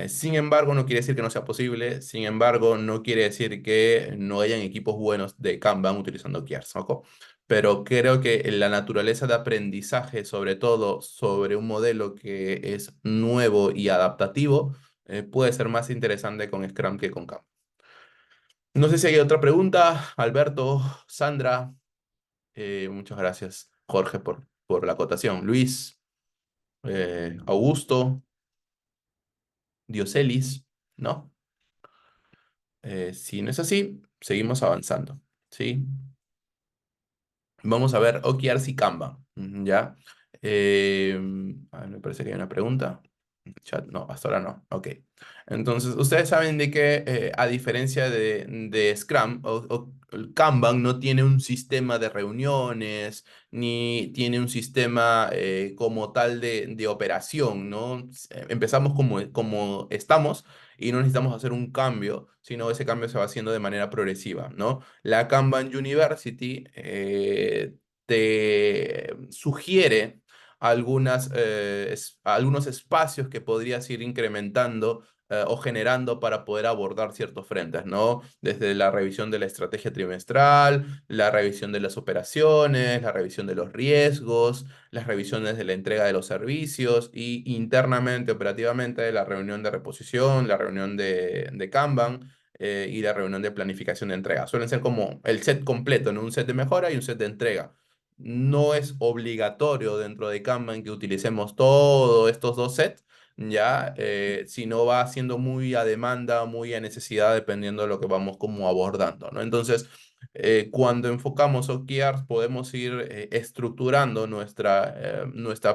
Sin embargo, no quiere decir que no sea posible, sin embargo, no quiere decir que no hayan equipos buenos de Kanban utilizando OKRs, ¿ok? Pero creo que la naturaleza de aprendizaje, sobre todo sobre un modelo que es nuevo y adaptativo, puede ser más interesante con Scrum que con Kanban. No sé si hay otra pregunta, Alberto, Sandra. Muchas gracias, Jorge, por la acotación. Luis, Augusto, Dioselis, ¿no? Si no es así, seguimos avanzando, ¿sí? Vamos a ver OKRs y Kanban, ¿ya? Eh, a ver, me parece que hay una pregunta. Chat, no, hasta ahora no. Ok. Entonces, ustedes saben de que a diferencia de Scrum, el Kanban no tiene un sistema de reuniones, ni tiene un sistema como tal de operación, ¿no? Empezamos como estamos y no necesitamos hacer un cambio, sino ese cambio se va haciendo de manera progresiva, ¿no? La Kanban University te sugiere algunos espacios que podrías ir incrementando o generando para poder abordar ciertos frentes, ¿no? Desde la revisión de la estrategia trimestral, la revisión de las operaciones, la revisión de los riesgos, las revisiones de la entrega de los servicios y internamente, operativamente, la reunión de reposición, la reunión de Kanban. Y la reunión de planificación de entrega. Suelen ser como el set completo, ¿no? Un set de mejora y un set de entrega. No es obligatorio dentro de Kanban que utilicemos todos estos dos sets, ya, sino va siendo muy a demanda, muy a necesidad, dependiendo de lo que vamos como abordando, ¿no? Entonces, cuando enfocamos OKRs, podemos ir estructurando nuestra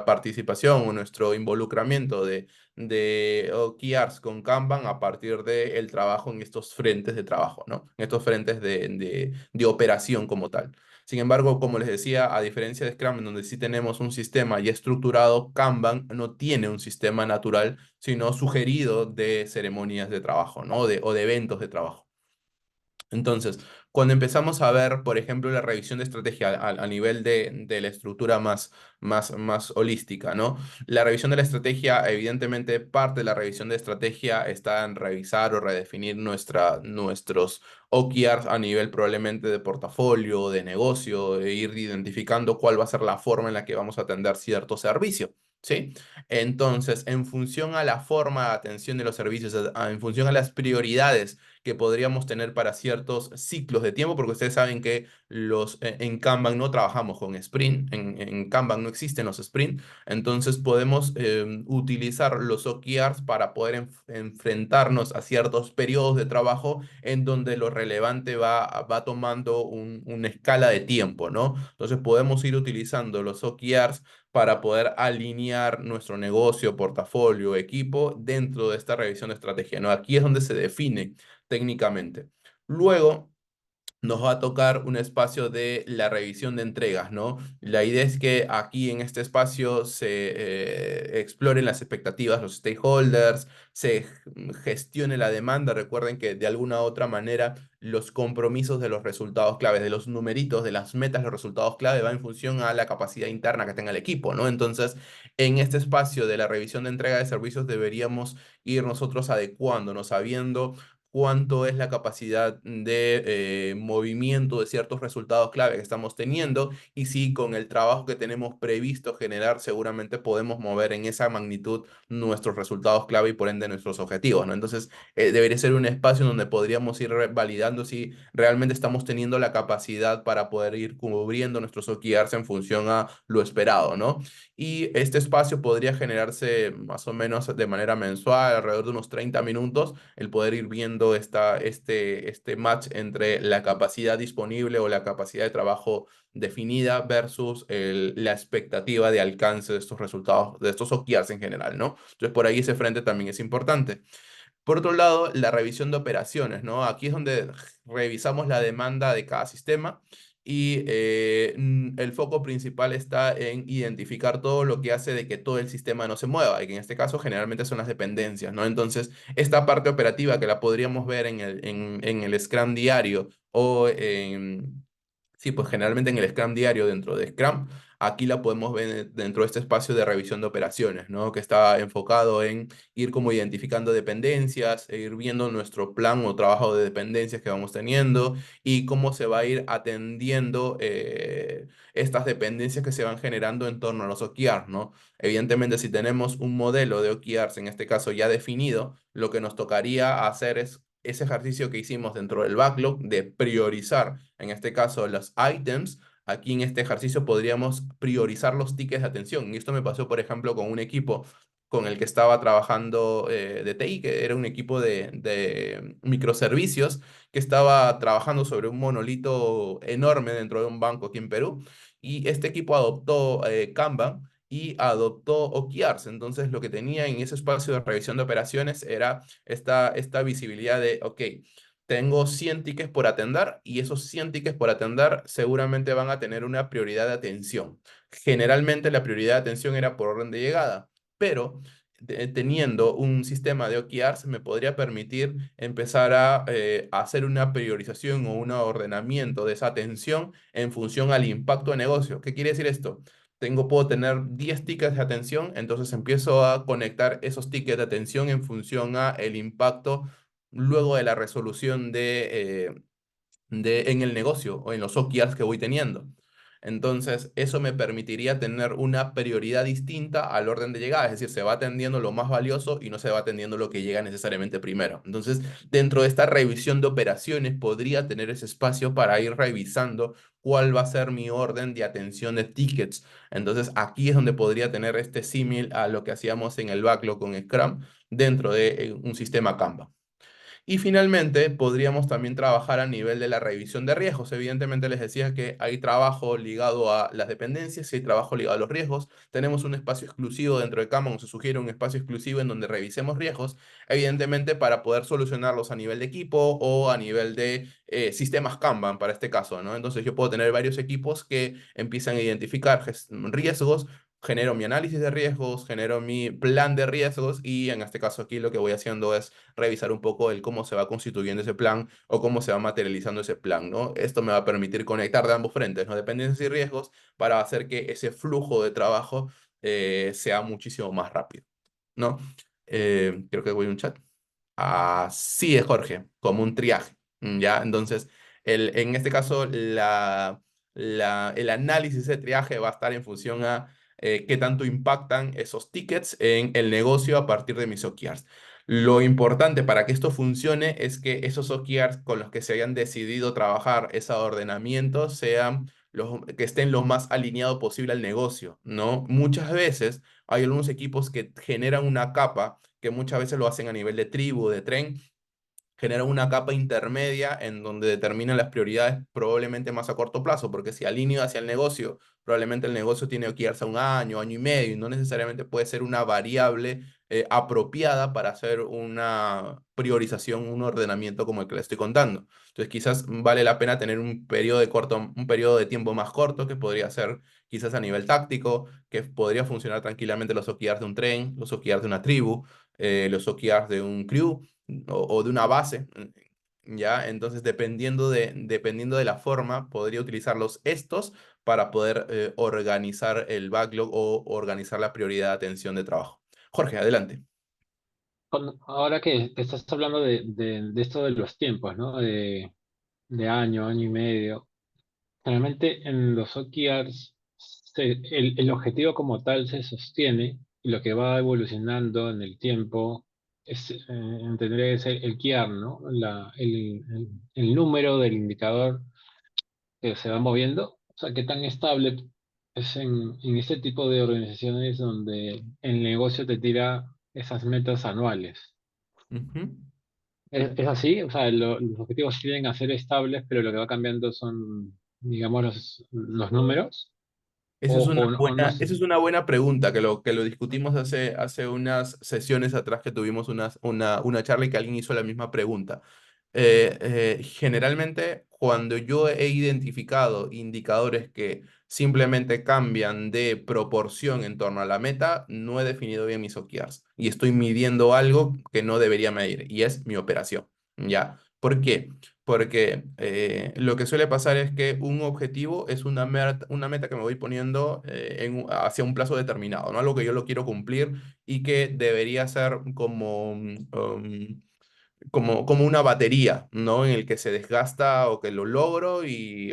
participación o nuestro involucramiento de OKRs con Kanban a partir del trabajo en estos frentes de trabajo, ¿no? En estos frentes de operación como tal. Sin embargo, como les decía, a diferencia de Scrum, en donde sí tenemos un sistema ya estructurado, Kanban no tiene un sistema natural, sino sugerido de ceremonias de trabajo, ¿no? O de eventos de trabajo. Entonces, cuando empezamos a ver, por ejemplo, la revisión de estrategia a nivel de la estructura más holística, ¿no? La revisión de la estrategia, evidentemente, parte de la revisión de estrategia está en revisar o redefinir nuestros OKRs a nivel probablemente de portafolio, de negocio, e ir identificando cuál va a ser la forma en la que vamos a atender cierto servicio. ¿Sí? Entonces, en función a la forma de atención de los servicios, en función a las prioridades que podríamos tener para ciertos ciclos de tiempo, porque ustedes saben que en Kanban no trabajamos con sprint, en Kanban no existen los sprint, entonces podemos utilizar los OKRs para poder enfrentarnos a ciertos periodos de trabajo en donde lo relevante va tomando una escala de tiempo, ¿no? Entonces podemos ir utilizando los OKRs para poder alinear nuestro negocio, portafolio, equipo dentro de esta revisión de estrategia, ¿no? Aquí es donde se define técnicamente. Luego nos va a tocar un espacio de la revisión de entregas, ¿no? La idea es que aquí en este espacio se exploren las expectativas, los stakeholders, gestione la demanda. Recuerden que de alguna u otra manera los compromisos de los resultados claves, de los numeritos, de las metas, los resultados clave, va en función a la capacidad interna que tenga el equipo, ¿no? Entonces, en este espacio de la revisión de entrega de servicios deberíamos ir nosotros adecuándonos, sabiendo cuánto es la capacidad de movimiento de ciertos resultados clave que estamos teniendo y si con el trabajo que tenemos previsto generar seguramente podemos mover en esa magnitud nuestros resultados clave y por ende nuestros objetivos, ¿no? Entonces, debería ser un espacio donde podríamos ir validando si realmente estamos teniendo la capacidad para poder ir cubriendo nuestros OKRs en función a lo esperado, ¿no? Y este espacio podría generarse más o menos de manera mensual, alrededor de unos 30 minutos, el poder ir viendo este match entre la capacidad disponible o la capacidad de trabajo definida versus la expectativa de alcance de estos resultados, de estos OKRs en general, ¿no? Entonces, por ahí ese frente también es importante. Por otro lado, la revisión de operaciones, ¿no? Aquí es donde revisamos la demanda de cada sistema y el foco principal está en identificar todo lo que hace de que todo el sistema no se mueva, y que en este caso generalmente son las dependencias, ¿no? Entonces, esta parte operativa que la podríamos ver en el Scrum diario o en... Sí, pues generalmente en el Scrum diario dentro de Scrum, aquí la podemos ver dentro de este espacio de revisión de operaciones, ¿no? Que está enfocado en ir como identificando dependencias, e ir viendo nuestro plan o trabajo de dependencias que vamos teniendo y cómo se va a ir atendiendo estas dependencias que se van generando en torno a los OKRs, ¿no? Evidentemente, si tenemos un modelo de OKRs, en este caso ya definido, lo que nos tocaría hacer es ese ejercicio que hicimos dentro del backlog de priorizar, en este caso, los items. Aquí en este ejercicio podríamos priorizar los tickets de atención. Y esto me pasó, por ejemplo, con un equipo con el que estaba trabajando de TI, que era un equipo de microservicios, que estaba trabajando sobre un monolito enorme dentro de un banco aquí en Perú. Y este equipo adoptó Kanban y adoptó OKRs. Entonces, lo que tenía en ese espacio de revisión de operaciones era esta visibilidad de, ok, tengo 100 tickets por atender y esos 100 tickets por atender seguramente van a tener una prioridad de atención. Generalmente la prioridad de atención era por orden de llegada, pero teniendo un sistema de OKRs me podría permitir empezar a hacer una priorización o un ordenamiento de esa atención en función al impacto de negocio. ¿Qué quiere decir esto? Puedo tener 10 tickets de atención, entonces empiezo a conectar esos tickets de atención en función a el impacto luego de la resolución en el negocio o en los OKRs que voy teniendo. Entonces, eso me permitiría tener una prioridad distinta al orden de llegada, es decir, se va atendiendo lo más valioso y no se va atendiendo lo que llega necesariamente primero. Entonces, dentro de esta revisión de operaciones, podría tener ese espacio para ir revisando cuál va a ser mi orden de atención de tickets. Entonces, aquí es donde podría tener este símil a lo que hacíamos en el backlog con Scrum dentro de un sistema Kanban. Y finalmente, podríamos también trabajar a nivel de la revisión de riesgos. Evidentemente, les decía que hay trabajo ligado a las dependencias y hay trabajo ligado a los riesgos. Tenemos un espacio exclusivo dentro de Kanban, o se sugiere un espacio exclusivo en donde revisemos riesgos, evidentemente para poder solucionarlos a nivel de equipo o a nivel de sistemas Kanban para este caso, ¿no? Entonces, yo puedo tener varios equipos que empiezan a identificar riesgos, genero mi análisis de riesgos, genero mi plan de riesgos y en este caso aquí lo que voy haciendo es revisar un poco el cómo se va constituyendo ese plan o cómo se va materializando ese plan, ¿no? Esto me va a permitir conectar de ambos frentes, ¿no? Dependencias y riesgos para hacer que ese flujo de trabajo sea muchísimo más rápido, ¿no? Creo que voy a un chat. Así es, Jorge, como un triaje, ¿ya? Entonces, en este caso, el análisis de triaje va a estar en función a qué tanto impactan esos tickets en el negocio a partir de mis OKRs. Lo importante para que esto funcione es que esos OKRs con los que se hayan decidido trabajar ese ordenamiento sean que estén lo más alineado posible al negocio, ¿no? Muchas veces hay algunos equipos que generan una capa que muchas veces lo hacen a nivel de tribu, de tren, generan una capa intermedia en donde determinan las prioridades probablemente más a corto plazo, porque si alineo hacia el negocio, probablemente el negocio tiene que irse a un año, año y medio, y no necesariamente puede ser una variable apropiada para hacer una priorización, un ordenamiento como el que le estoy contando. Entonces, quizás vale la pena tener un periodo de tiempo más corto, que podría ser quizás a nivel táctico, que podría funcionar tranquilamente los OKRs de un tren, los OKRs de una tribu, los OKRs de un crew o de una base, ¿ya? Entonces, dependiendo de la forma, podría utilizarlos estos para poder organizar el backlog o organizar la prioridad de atención de trabajo. Jorge, adelante. Ahora que estás hablando de esto de los tiempos, ¿no? De año, año y medio. Generalmente en los OKRs el objetivo como tal se sostiene y lo que va evolucionando en el tiempo tendría que ser el KIAR, ¿no? El número del indicador que se va moviendo. O sea, qué tan estable es en este tipo de organizaciones donde el negocio te tira esas metas anuales. Ujú. Es así, o sea, los objetivos tienden a ser estables, pero lo que va cambiando son, digamos, los números. O no sé. Esa es una buena pregunta, que lo discutimos hace unas sesiones atrás que tuvimos una charla y que alguien hizo la misma pregunta. Generalmente, cuando yo he identificado indicadores que simplemente cambian de proporción en torno a la meta, no he definido bien mis OKRs y estoy midiendo algo que no debería medir y es mi operación. ¿Ya? ¿Por qué? Porque lo que suele pasar es que un objetivo es una meta que me voy poniendo hacia un plazo determinado, ¿no? Algo que yo lo quiero cumplir y que debería ser como una batería, ¿no? En el que se desgasta o que lo logro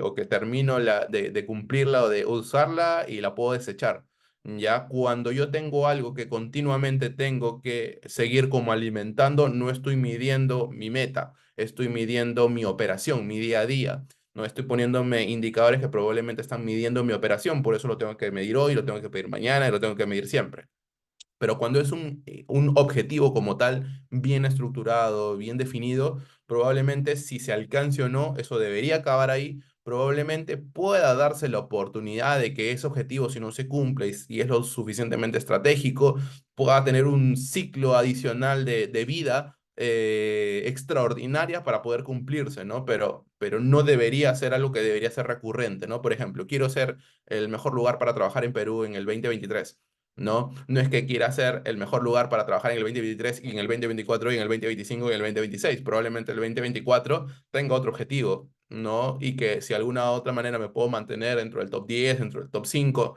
o que termino de cumplirla o de usarla y la puedo desechar. Ya cuando yo tengo algo que continuamente tengo que seguir como alimentando, no estoy midiendo mi meta, estoy midiendo mi operación, mi día a día. No estoy poniéndome indicadores que probablemente están midiendo mi operación, por eso lo tengo que medir hoy, lo tengo que pedir mañana y lo tengo que medir siempre. Pero cuando es un objetivo como tal, bien estructurado, bien definido, probablemente si se alcance o no, eso debería acabar ahí. Probablemente pueda darse la oportunidad de que ese objetivo, si no se cumple y es lo suficientemente estratégico, pueda tener un ciclo adicional de vida extraordinaria para poder cumplirse, ¿no? Pero no debería ser algo que debería ser recurrente, ¿no? Por ejemplo, quiero ser el mejor lugar para trabajar en Perú en el 2023. ¿No? No es que quiera ser el mejor lugar para trabajar en el 2023 y en el 2024 y en el 2025 y en el 2026. Probablemente el 2024 tenga otro objetivo, ¿no? Y que si de alguna otra manera me puedo mantener dentro del top 10, dentro del top 5,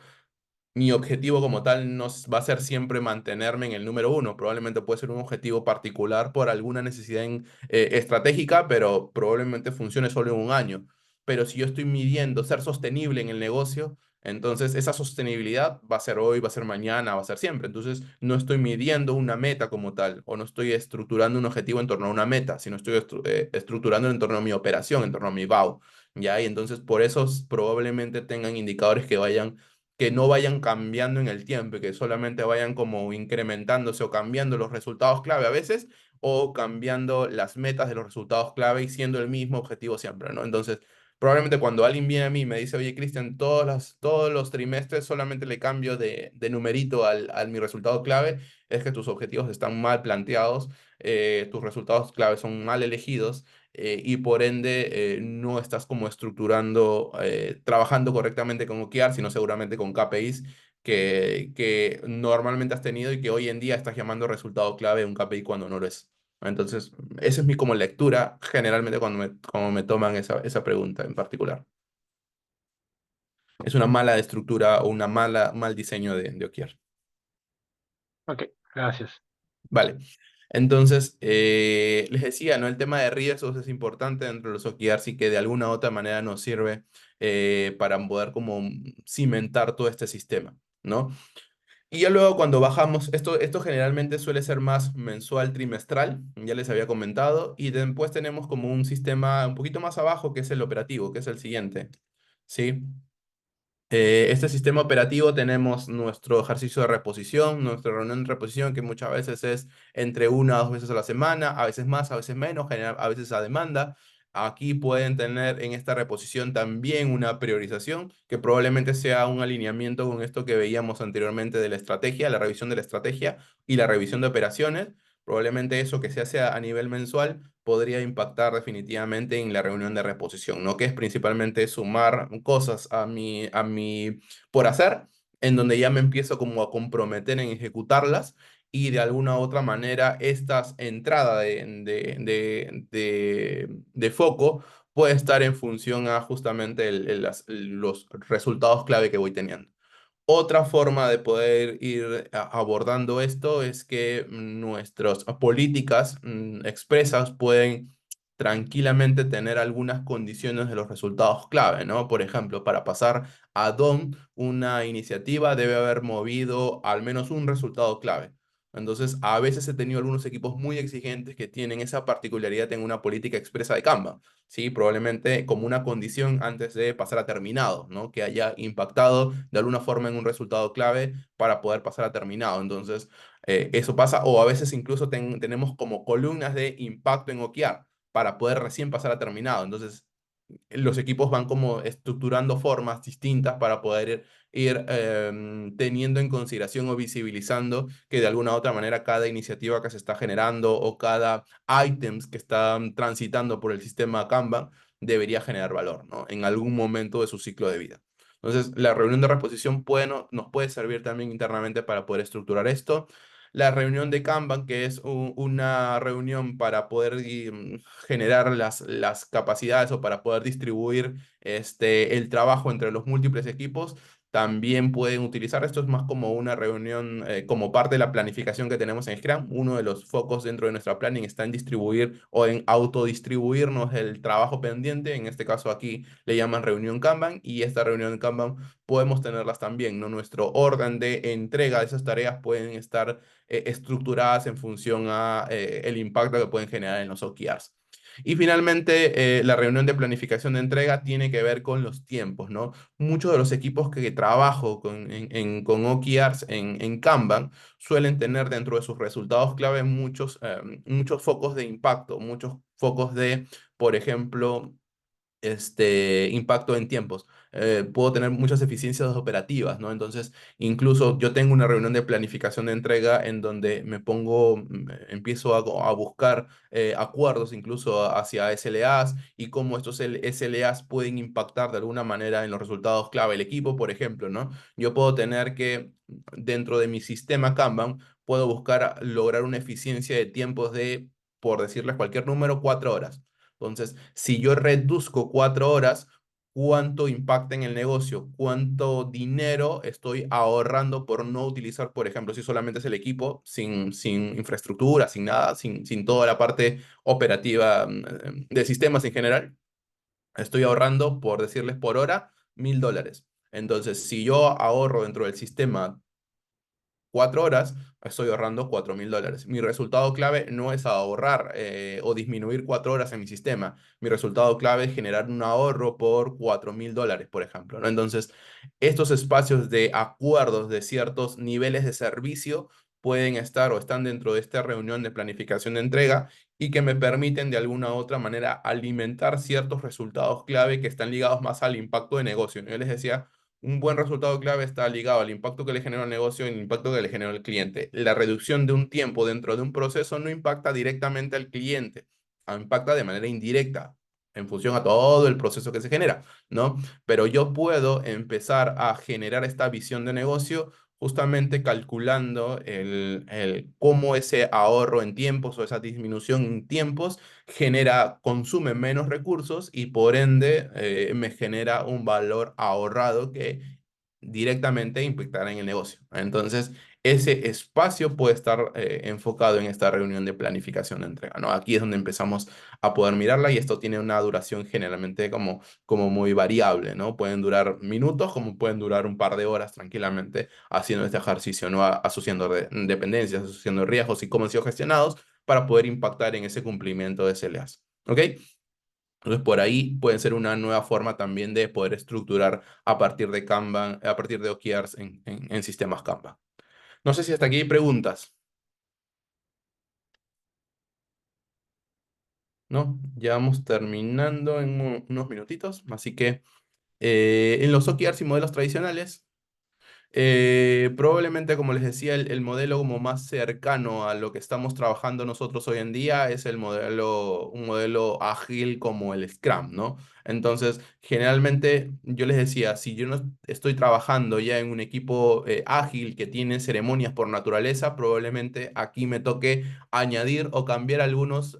mi objetivo como tal no va a ser siempre mantenerme en el número uno. Probablemente puede ser un objetivo particular por alguna necesidad estratégica, pero probablemente funcione solo en un año. Pero si yo estoy midiendo ser sostenible en el negocio, entonces esa sostenibilidad va a ser hoy, va a ser mañana, va a ser siempre. Entonces no estoy midiendo una meta como tal o no estoy estructurando un objetivo en torno a una meta, sino estoy estructurando en torno a mi operación, en torno a mi BAU. ¿Ya? Y entonces por eso probablemente tengan indicadores que no vayan cambiando en el tiempo y que solamente vayan como incrementándose o cambiando los resultados clave a veces o cambiando las metas de los resultados clave y siendo el mismo objetivo siempre, ¿no? Entonces, probablemente cuando alguien viene a mí y me dice, oye, Cristian, todos los trimestres solamente le cambio de numerito al mi resultado clave, es que tus objetivos están mal planteados, tus resultados clave son mal elegidos y por ende no estás como estructurando, trabajando correctamente con OKR, sino seguramente con KPIs que normalmente has tenido y que hoy en día estás llamando resultado clave un KPI cuando no lo es. Entonces, esa es mi como lectura generalmente cuando me toman esa pregunta en particular. Es una mala estructura o mal diseño de OKR. Ok, gracias. Vale. Entonces, les decía, ¿no? El tema de riesgos es importante dentro de los OKRs y que de alguna u otra manera nos sirve para poder como cimentar todo este sistema, ¿no? Y ya luego cuando bajamos, esto generalmente suele ser más mensual, trimestral, ya les había comentado, y después tenemos como un sistema un poquito más abajo que es el operativo, que es el siguiente, ¿sí? Este sistema operativo tenemos nuestro ejercicio de reposición, nuestra reunión de reposición, que muchas veces es entre una o dos veces a la semana, a veces más, a veces menos, a veces a demanda. Aquí pueden tener en esta reposición también una priorización, que probablemente sea un alineamiento con esto que veíamos anteriormente de la estrategia, la revisión de la estrategia y la revisión de operaciones. Probablemente eso que se hace a nivel mensual podría impactar definitivamente en la reunión de reposición, ¿no? Que es principalmente sumar cosas a mi por hacer, en donde ya me empiezo como a comprometer en ejecutarlas y de alguna u otra manera estas entradas de foco puede estar en función a justamente los resultados clave que voy teniendo. Otra forma de poder ir abordando esto es que nuestras políticas expresas pueden tranquilamente tener algunas condiciones de los resultados clave, ¿no? Por ejemplo, para pasar a DOM, una iniciativa debe haber movido al menos un resultado clave. Entonces, a veces he tenido algunos equipos muy exigentes que tienen esa particularidad en una política expresa de Canva, ¿sí? Probablemente como una condición antes de pasar a terminado, ¿no? Que haya impactado de alguna forma en un resultado clave para poder pasar a terminado. Entonces, eso pasa, o a veces incluso tenemos como columnas de impacto en OKR para poder recién pasar a terminado. Entonces, los equipos van como estructurando formas distintas para poder ir teniendo en consideración o visibilizando que de alguna u otra manera cada iniciativa que se está generando o cada items que están transitando por el sistema Kanban debería generar valor, ¿no? En algún momento de su ciclo de vida. Entonces, la reunión de reposición nos puede servir también internamente para poder estructurar esto. La reunión de Kanban, que es una reunión para poder generar las capacidades o para poder distribuir el trabajo entre los múltiples equipos, también pueden utilizar. Esto es más como una reunión, como parte de la planificación que tenemos en Scrum. Uno de los focos dentro de nuestra planning está en distribuir o en autodistribuirnos el trabajo pendiente. En este caso aquí le llaman reunión Kanban, y esta reunión Kanban podemos tenerlas también, ¿no? Nuestro orden de entrega de esas tareas pueden estar estructuradas en función a el impacto que pueden generar en los OKRs. Y finalmente, la reunión de planificación de entrega tiene que ver con los tiempos, ¿no? Muchos de los equipos que trabajo con OKRs en Kanban suelen tener dentro de sus resultados clave muchos focos de impacto, muchos focos de, por ejemplo, impacto en tiempos. Puedo tener muchas eficiencias operativas, ¿no? Entonces, incluso yo tengo una reunión de planificación de entrega en donde empiezo a buscar acuerdos incluso hacia SLAs y cómo estos SLAs pueden impactar de alguna manera en los resultados clave del equipo, por ejemplo, ¿no? Yo puedo tener que, dentro de mi sistema Kanban, puedo buscar lograr una eficiencia de tiempos de, por decirles cualquier número, 4 horas. Entonces, si yo reduzco 4 horas, ¿cuánto impacta en el negocio? ¿Cuánto dinero estoy ahorrando por no utilizar, por ejemplo, si solamente es el equipo, sin infraestructura, sin nada, sin toda la parte operativa de sistemas en general? Estoy ahorrando, por decirles por hora, $1.000. Entonces, si yo ahorro dentro del sistema 4 horas, estoy ahorrando $4.000. Mi resultado clave no es ahorrar o disminuir 4 horas en mi sistema. Mi resultado clave es generar un ahorro por $4.000, por ejemplo, ¿no? Entonces, estos espacios de acuerdos de ciertos niveles de servicio pueden estar o están dentro de esta reunión de planificación de entrega y que me permiten de alguna u otra manera alimentar ciertos resultados clave que están ligados más al impacto de negocio, ¿no? Yo les decía, un buen resultado clave está ligado al impacto que le genera el negocio y el impacto que le genera el cliente. La reducción de un tiempo dentro de un proceso no impacta directamente al cliente, impacta de manera indirecta en función a todo el proceso que se genera, ¿no? Pero yo puedo empezar a generar esta visión de negocio justamente calculando cómo ese ahorro en tiempos o esa disminución en tiempos consume menos recursos y por ende me genera un valor ahorrado que directamente impactará en el negocio. Entonces, ese espacio puede estar enfocado en esta reunión de planificación de entrega, ¿no? Aquí es donde empezamos a poder mirarla y esto tiene una duración generalmente como muy variable, ¿no? Pueden durar minutos como pueden durar un par de horas tranquilamente haciendo este ejercicio, ¿no? Asociando dependencias, asociando riesgos y cómo han sido gestionados para poder impactar en ese cumplimiento de SLAs. ¿Ok? Entonces, por ahí puede ser una nueva forma también de poder estructurar a partir de Kanban, a partir de OKRs en sistemas Kanban. No sé si hasta aquí hay preguntas, ¿no? Ya vamos terminando en unos minutitos, así que en los OKRs y modelos tradicionales, probablemente, como les decía, el modelo como más cercano a lo que estamos trabajando nosotros hoy en día es un modelo ágil como el Scrum, ¿no? Entonces, generalmente yo les decía, si yo no estoy trabajando ya en un equipo ágil que tiene ceremonias por naturaleza, probablemente aquí me toque añadir o cambiar algunos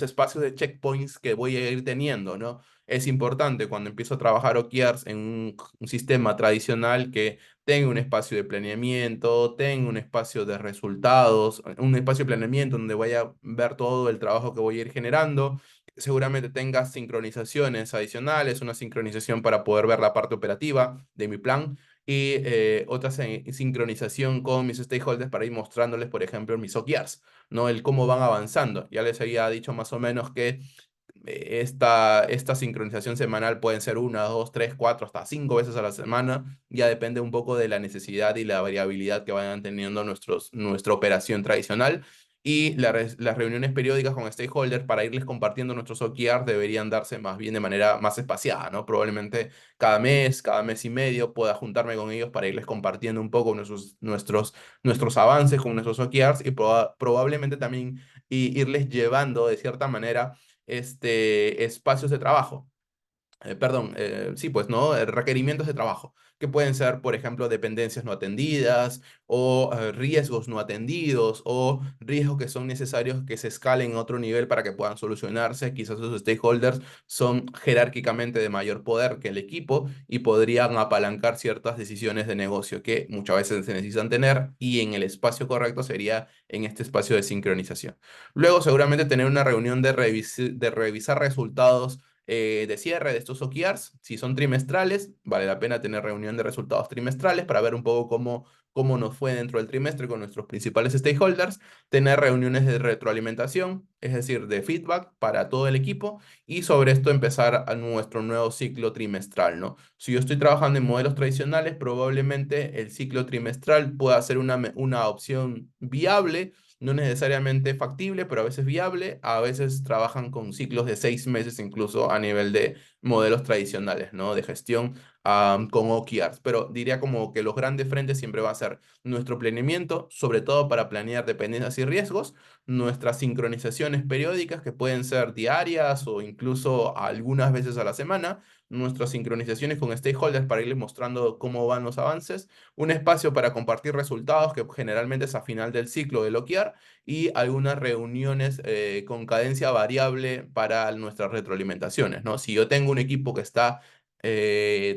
espacios de checkpoints que voy a ir teniendo, ¿no? Es importante cuando empiezo a trabajar OKRs en un sistema tradicional que tenga un espacio de planeamiento, tenga un espacio de resultados, un espacio de planeamiento donde vaya a ver todo el trabajo que voy a ir generando. Seguramente tenga sincronizaciones adicionales, una sincronización para poder ver la parte operativa de mi plan y otra sincronización con mis stakeholders para ir mostrándoles, por ejemplo, mis OKRs, ¿no? El cómo van avanzando. Ya les había dicho más o menos que esta sincronización semanal pueden ser una, dos, tres, cuatro, hasta 5 veces a la semana. Ya depende un poco de la necesidad y la variabilidad que vayan teniendo nuestra operación tradicional. y las reuniones periódicas con stakeholders para irles compartiendo nuestros OKRs deberían darse más bien de manera más espaciada, ¿no? Probablemente cada mes y medio pueda juntarme con ellos para irles compartiendo un poco nuestros avances con nuestros OKRs y probablemente también irles llevando de cierta manera espacios de trabajo. Perdón, sí, pues, ¿no? Requerimientos de trabajo, que pueden ser, por ejemplo, dependencias no atendidas o riesgos no atendidos o riesgos que son necesarios que se escalen a otro nivel para que puedan solucionarse. Quizás esos stakeholders son jerárquicamente de mayor poder que el equipo y podrían apalancar ciertas decisiones de negocio que muchas veces se necesitan tener y en el espacio correcto sería en este espacio de sincronización. Luego, seguramente tener una reunión de revisar resultados de cierre de estos OKRs. Si son trimestrales, vale la pena tener reunión de resultados trimestrales para ver un poco cómo nos fue dentro del trimestre con nuestros principales stakeholders, tener reuniones de retroalimentación, es decir, de feedback para todo el equipo y sobre esto empezar a nuestro nuevo ciclo trimestral, ¿no? Si yo estoy trabajando en modelos tradicionales, probablemente el ciclo trimestral pueda ser una opción viable, no necesariamente factible, pero a veces viable. A veces trabajan con ciclos de 6 meses incluso a nivel de modelos tradicionales, ¿no? De gestión con OKRs. Pero diría como que los grandes frentes siempre va a ser nuestro planeamiento, sobre todo para planear dependencias y riesgos, nuestras sincronizaciones periódicas que pueden ser diarias o incluso algunas veces a la semana, nuestras sincronizaciones con stakeholders para irles mostrando cómo van los avances, un espacio para compartir resultados que generalmente es a final del ciclo del OKR y algunas reuniones con cadencia variable para nuestras retroalimentaciones, ¿no? Si yo tengo un equipo que está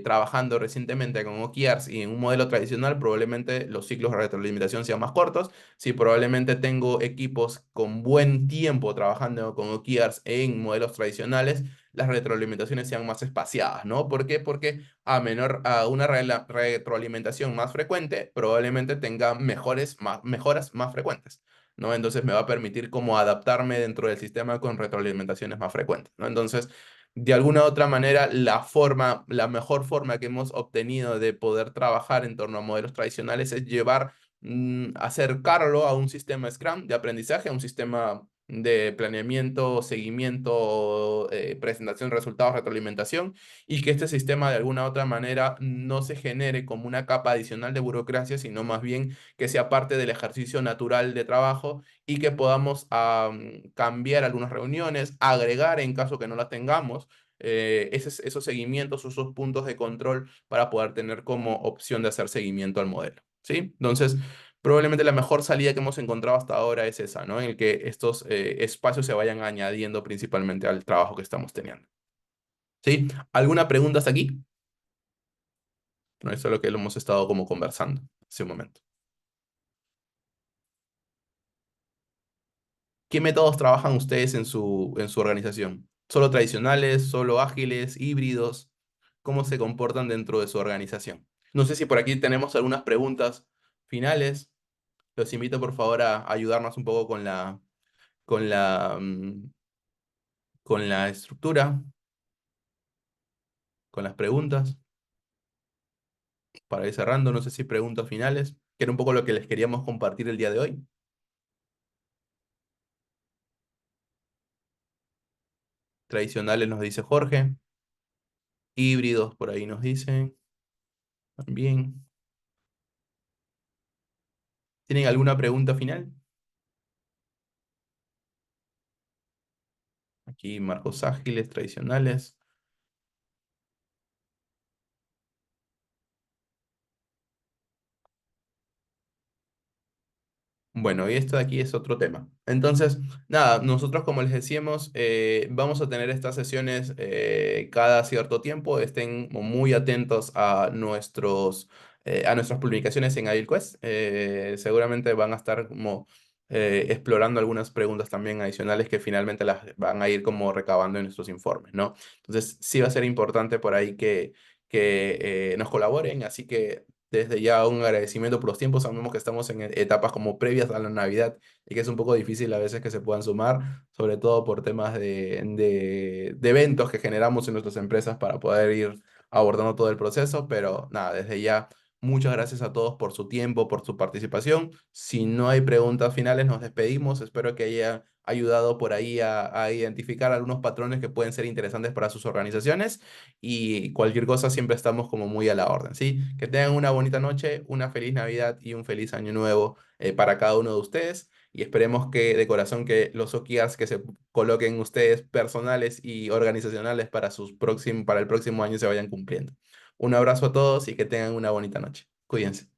trabajando recientemente con OKRs y en un modelo tradicional, probablemente los ciclos de retroalimentación sean más cortos. Si probablemente tengo equipos con buen tiempo trabajando con OKRs en modelos tradicionales, las retroalimentaciones sean más espaciadas, ¿no? ¿Por qué? Porque a una retroalimentación más frecuente, probablemente tenga mejoras más frecuentes, ¿no? Entonces me va a permitir como adaptarme dentro del sistema con retroalimentaciones más frecuentes, ¿no? Entonces, de alguna u otra manera, la mejor forma que hemos obtenido de poder trabajar en torno a modelos tradicionales es acercarlo a un sistema Scrum de aprendizaje, a un sistema de planeamiento, seguimiento, presentación de resultados, retroalimentación, y que este sistema de alguna u otra manera no se genere como una capa adicional de burocracia, sino más bien que sea parte del ejercicio natural de trabajo y que podamos cambiar algunas reuniones, agregar en caso que no las tengamos. Esos seguimientos, esos puntos de control para poder tener como opción de hacer seguimiento al modelo, ¿sí? Entonces, probablemente la mejor salida que hemos encontrado hasta ahora es esa, ¿no? En el que estos espacios se vayan añadiendo principalmente al trabajo que estamos teniendo. ¿Sí? ¿Alguna pregunta hasta aquí? No, eso es lo que lo hemos estado como conversando hace un momento. ¿Qué métodos trabajan ustedes en su organización? ¿Solo tradicionales, solo ágiles, híbridos? ¿Cómo se comportan dentro de su organización? No sé si por aquí tenemos algunas preguntas finales. Los invito por favor a ayudarnos un poco con la, mm, con la estructura, con las preguntas, para ir cerrando. No sé si preguntas finales, que era un poco lo que les queríamos compartir el día de hoy. Tradicionales nos dice Jorge, híbridos por ahí nos dicen también. ¿Tienen alguna pregunta final? Aquí marcos ágiles, tradicionales. Bueno, y esto de aquí es otro tema. Entonces, nada, nosotros como les decíamos, vamos a tener estas sesiones cada cierto tiempo. Estén como muy atentos a nuestras publicaciones en AgilQuest. Seguramente van a estar como explorando algunas preguntas también adicionales que finalmente las van a ir como recabando en nuestros informes, ¿no? Entonces, sí va a ser importante por ahí que nos colaboren. Así que desde ya un agradecimiento por los tiempos. Sabemos que estamos en etapas como previas a la Navidad y que es un poco difícil a veces que se puedan sumar, sobre todo por temas de eventos que generamos en nuestras empresas para poder ir abordando todo el proceso. Pero nada, desde ya Muchas gracias a todos por su tiempo, por su participación. Si no hay preguntas finales, nos despedimos. Espero que haya ayudado por ahí a identificar algunos patrones que pueden ser interesantes para sus organizaciones y cualquier cosa siempre estamos como muy a la orden, ¿sí? Que tengan una bonita noche, una feliz Navidad y un feliz año nuevo para cada uno de ustedes y esperemos que de corazón que los OKRs que se coloquen ustedes personales y organizacionales para para el próximo año se vayan cumpliendo. Un abrazo a todos y que tengan una bonita noche. Cuídense.